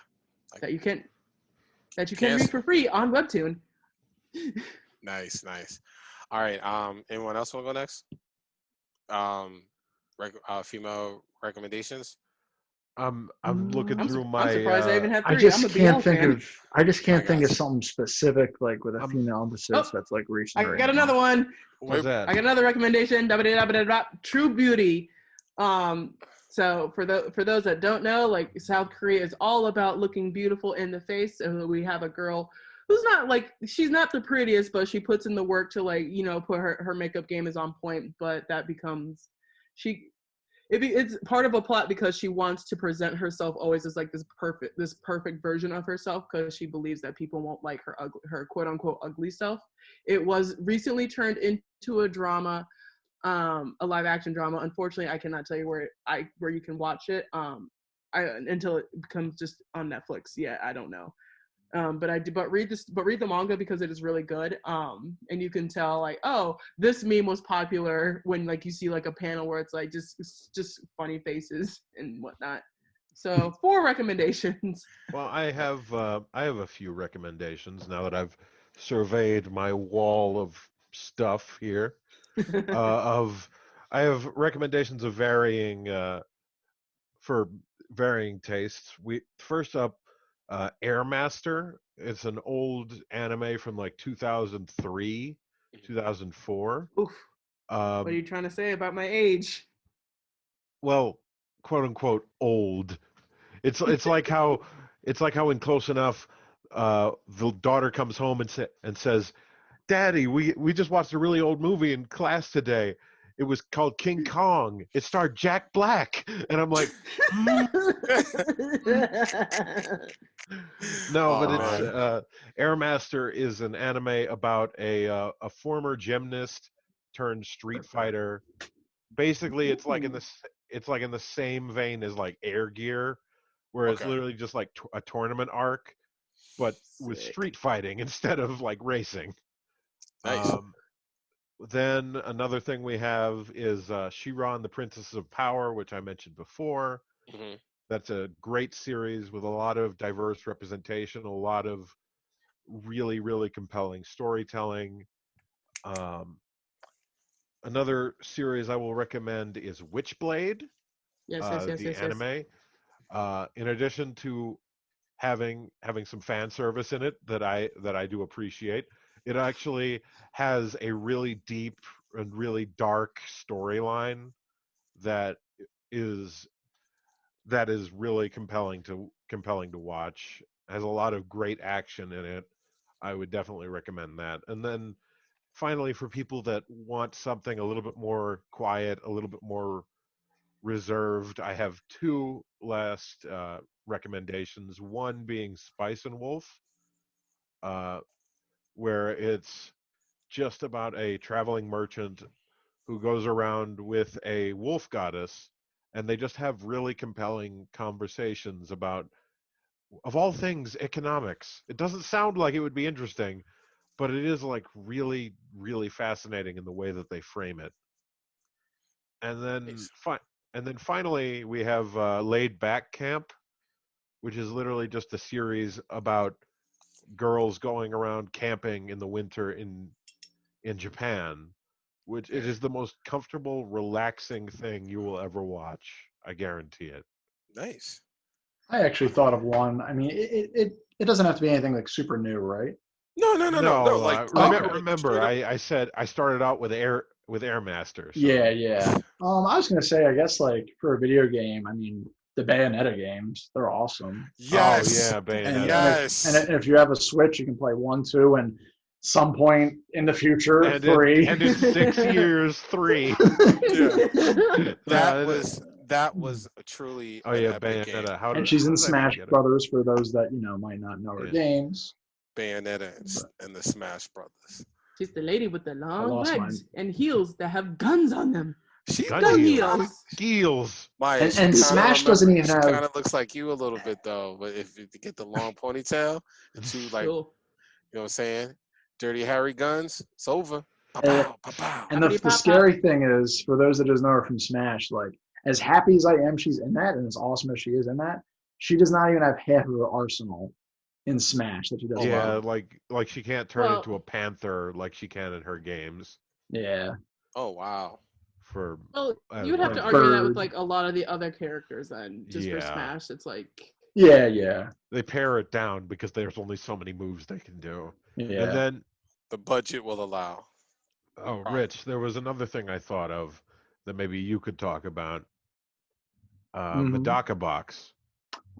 That you can read for free on Webtoon. Nice. All right. Anyone else want to go next? Female recommendations. I'm looking through my. I'm surprised I even have 3. I just I'm a can't BL think fan. of. I just can't think of gotcha. something specific like with a female emphasis that's like recent. I got another one. What's that? I got another recommendation. True Beauty. So for those that don't know, like South Korea is all about looking beautiful in the face, and we have a girl who's she's not the prettiest, but she puts in the work to put her makeup game is on point. But that becomes it's part of a plot because she wants to present herself always as like this perfect version of herself because she believes that people won't like her quote unquote ugly self. It was recently turned into a drama. A live action drama. Unfortunately, I cannot tell you where you can watch it. Until it becomes just on Netflix. Yeah, I don't know. But read the manga because it is really good. And you can tell like, oh, this meme was popular when like you see like a panel where it's like just funny faces and whatnot. So 4 recommendations. Well, I have a few recommendations now that I've surveyed my wall of stuff here. I have recommendations of for varying tastes. First up, Airmaster. It's an old anime from like 2003, 2004. Oof. What are you trying to say about my age? Well, quote unquote old. It's like how in Close Enough, the daughter comes home and says, "Daddy, we just watched a really old movie in class today. It was called King Kong. It starred Jack Black." And I'm like, no, but it's Airmaster is an anime about a former gymnast turned street fighter. Basically, it's like in the same vein as like Air Gear, where it's literally just like a tournament arc, but with street fighting instead of like racing. Nice. Then another thing we have is Shiran, the Princess of Power, which I mentioned before. Mm-hmm. That's a great series with a lot of diverse representation, a lot of really, really compelling storytelling. Another series I will recommend is Witchblade, the Yes. anime. In addition to having some fan service in it that I do appreciate, it actually has a really deep and really dark storyline that is really compelling to watch. Has a lot of great action in it. I would definitely recommend that. And then finally, for people that want something a little bit more quiet, a little bit more reserved, I have two last recommendations. One being Spice and Wolf, uh, where it's just about a traveling merchant who goes around with a wolf goddess, and they just have really compelling conversations about, of all things, economics. It doesn't sound like it would be interesting, but it is like really, really fascinating in the way that they frame it. And then, Nice. finally, we have Laid Back Camp, which is literally just a series about girls going around camping in the winter in Japan, which it Okay. is the most comfortable, relaxing thing you will ever watch. I guarantee it. Nice. I actually thought of one. I mean, it doesn't have to be anything like super new, right? No. No, Like Okay. remember, straight up. I said I started out with Airmaster, Yeah, so yeah. I was gonna say, I guess like for a video game, I mean, the Bayonetta games, they're awesome. oh Yes. yeah, And Bayonetta, Yes. if you have a Switch, you can play 1, 2, and some point in the future, and 3. in 6 years, 3. Yeah. That No, was truly oh an yeah, epic game. Bayonetta. And she's How in did I Smash forget it? Brothers for those that might not know her Yeah. games. Bayonetta But and the Smash Brothers. She's the lady with the I long lost mine. legs and heels that have guns on them. She Gun Gun does heels, not. heels. skills. Maya, And she and kind of Smash doesn't even She have. kind of looks like you a little bit though. But if you get the long ponytail and two like, Sure. you know what I'm saying, Dirty Harry guns, it's over. Pow Uh, pow pow pow. and Poppity the pop pop. scary thing is, for those that doesn't know her from Smash, like as happy as I am, she's in that, and as awesome as she is in that, she does not even have half of her arsenal in Smash that she does Oh in Yeah, wow. the. like she can't turn into a Well, panther like she can in her games. Yeah, Oh wow. For you would have or to and argue that with Bird. like a lot of the other characters then. Just for yeah, Smash, it's like Yeah. they pare it down because there's only so many moves they can do. And Yeah. then, The budget will allow. oh, Probably. Rich, there was another thing I thought of that maybe you could talk about. hmm Medaka Box.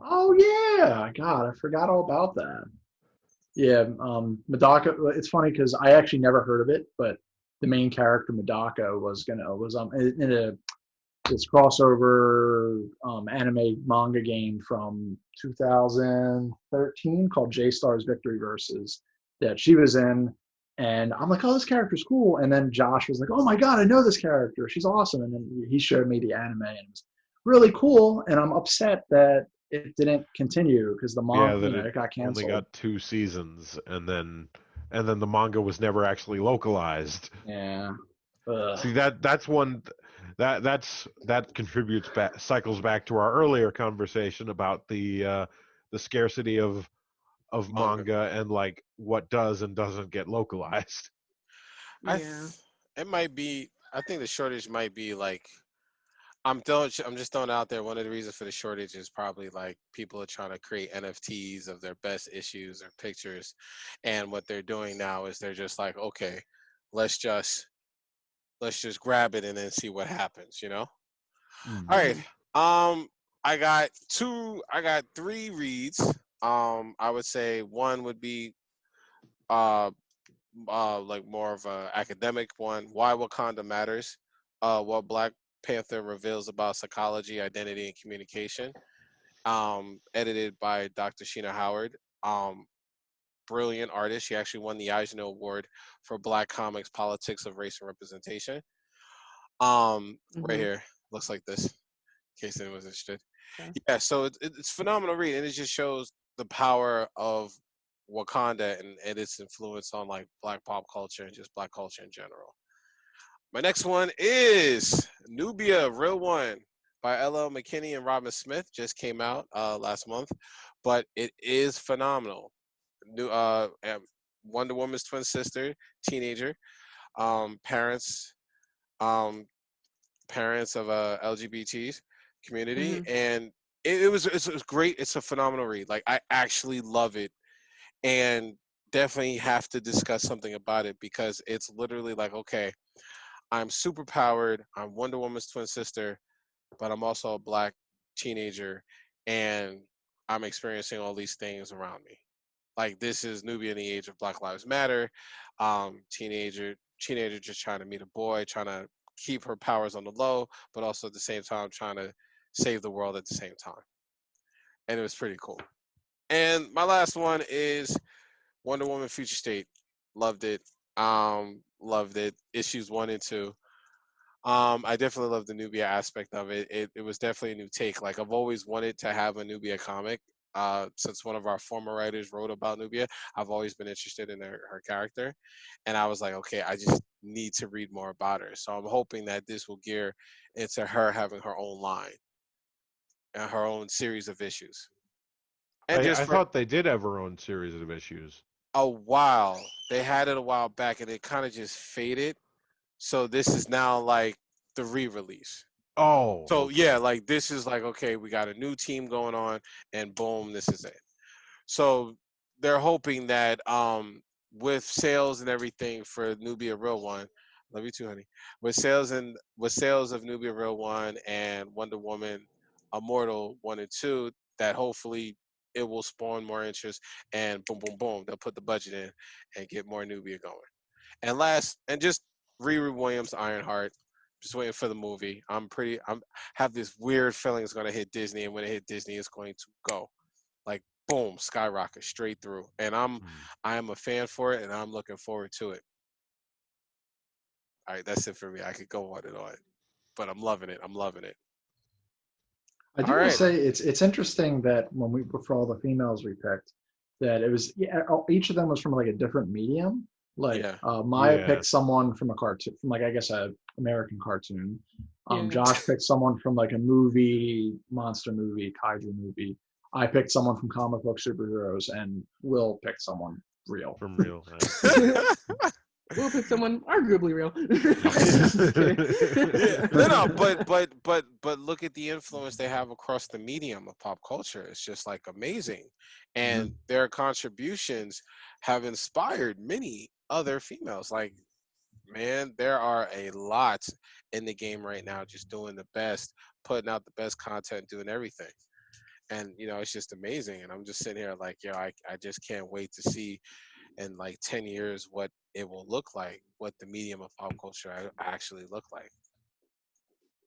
Oh yeah, God, I forgot all about that. Yeah, Medaka. It's funny because I actually never heard of it, but the main character Medaka was in a this crossover anime manga game from 2013 called J Stars Victory Versus that she was in. And I'm like, oh, this character's cool. And then Josh was like, oh my God, I know this character. She's awesome. And then he showed me the anime and it was really cool. And I'm upset that it didn't continue because the Yeah, manga, that it it got only canceled. got 2 seasons, and then the manga was never actually localized. Yeah. Ugh. See, that's one that contributes back, cycles back to our earlier conversation about the scarcity of Manga. manga and like what does and doesn't get localized. I yeah. it might be. I think the shortage might be like I'm just throwing it out there. One of the reasons for the shortage is probably like people are trying to create NFTs of their best issues or pictures, and what they're doing now is they're just like, okay, let's just grab it and then see what happens. You know. All right. Hmm. hmm I got three reads. I would say one would be uh like more of a academic one. Why Wakanda Matters. What Black Panther reveals about psychology, identity, and communication. Edited by Dr. Sheena Howard. Brilliant artist. She actually won the Eisner Award for Black Comics, Politics of Race and Representation. Right hmm here. Looks like this. In case anyone was interested. Okay. Yeah, so it's phenomenal read, and it just shows the power of Wakanda and its influence on like Black pop culture and just Black culture in general. My next one is Nubia Real One by L.L. McKinney and Robin Smith. Just came out last month, but it is phenomenal. New Wonder Woman's twin sister, teenager, parents parents of LGBTs community, Mhm. and it was great. It's a phenomenal read. Like I actually love it, and definitely have to discuss something about it because it's literally like, okay, I'm super powered. I'm Wonder Woman's twin sister, but I'm also a black teenager, and I'm experiencing all these things around me. Like this is Nubia in the age of Black Lives Matter. Teenager just trying to meet a boy, trying to keep her powers on the low, but also at the same time trying to save the world at the same time. And it was pretty cool. And my last one is Wonder Woman Future State. Loved it. Loved it. Issues 1 and 2. I definitely love the Nubia aspect of it. It was definitely a new take. Like I've always wanted to have a Nubia comic. Since one of our former writers wrote about Nubia, I've always been interested in her character, and I was like, okay, I just need to read more about her. So I'm hoping that this will gear into her having her own line and her own series of issues. And just I for thought they did have her own series of issues. a while, they had it a while back, and it kind of just faded. So this is now like the re-release. Oh, So okay. yeah, like this is like, okay, we got a new team going on, and boom, this is it. So they're hoping that with sales and everything for Nubia Real One, love you too, honey. With sales of Nubia Real One and Wonder Woman Immortal 1 and 2, that hopefully it will spawn more interest, and boom, boom, boom, they'll put the budget in and get more Nubia going. And last, and just Riri Williams Ironheart. Just waiting for the movie. I'm have this weird feeling it's gonna hit Disney, and when it hit Disney, it's going to go like boom, skyrocket straight through. And I am a fan for it, and I'm looking forward to it. All right, that's it for me. I could go on and on, but I'm loving it. I'm loving it. I All do want to right. say it's interesting that when we for all the females we picked, that it was each of them was from like a different medium. Like Yeah. Maya Yeah. picked someone from a cartoon, from like I guess a American cartoon. Yeah. Josh picked someone from like a movie, monster movie, kaiju movie. I picked someone from comic book superheroes, and Will picked someone real. From real. Right. We'll pick someone arguably real. Yeah. No, but look at the influence they have across the medium of pop culture. It's just like amazing, and their contributions have inspired many other females. Like, man, there are a lot in the game right now, just doing the best, putting out the best content, doing everything. And it's just amazing. And I'm just sitting here like, I just can't wait to see in like 10 years what it will look like, what the medium of pop culture actually look like.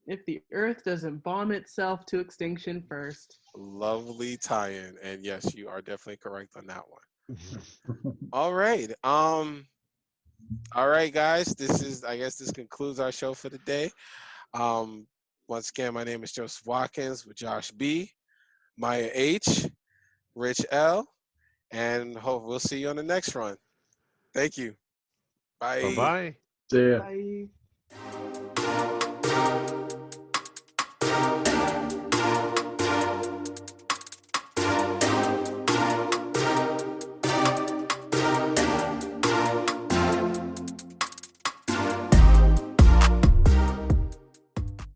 If the Earth doesn't bomb itself to extinction first. Lovely tie-in, and yes, you are definitely correct on that one. All right, guys, I guess this concludes our show for the day. Once again, my name is Joseph Watkins with Josh B, Maya H, Rich L, and hope we'll see you on the next run. Thank you. Bye. Bye-bye. See ya. Bye.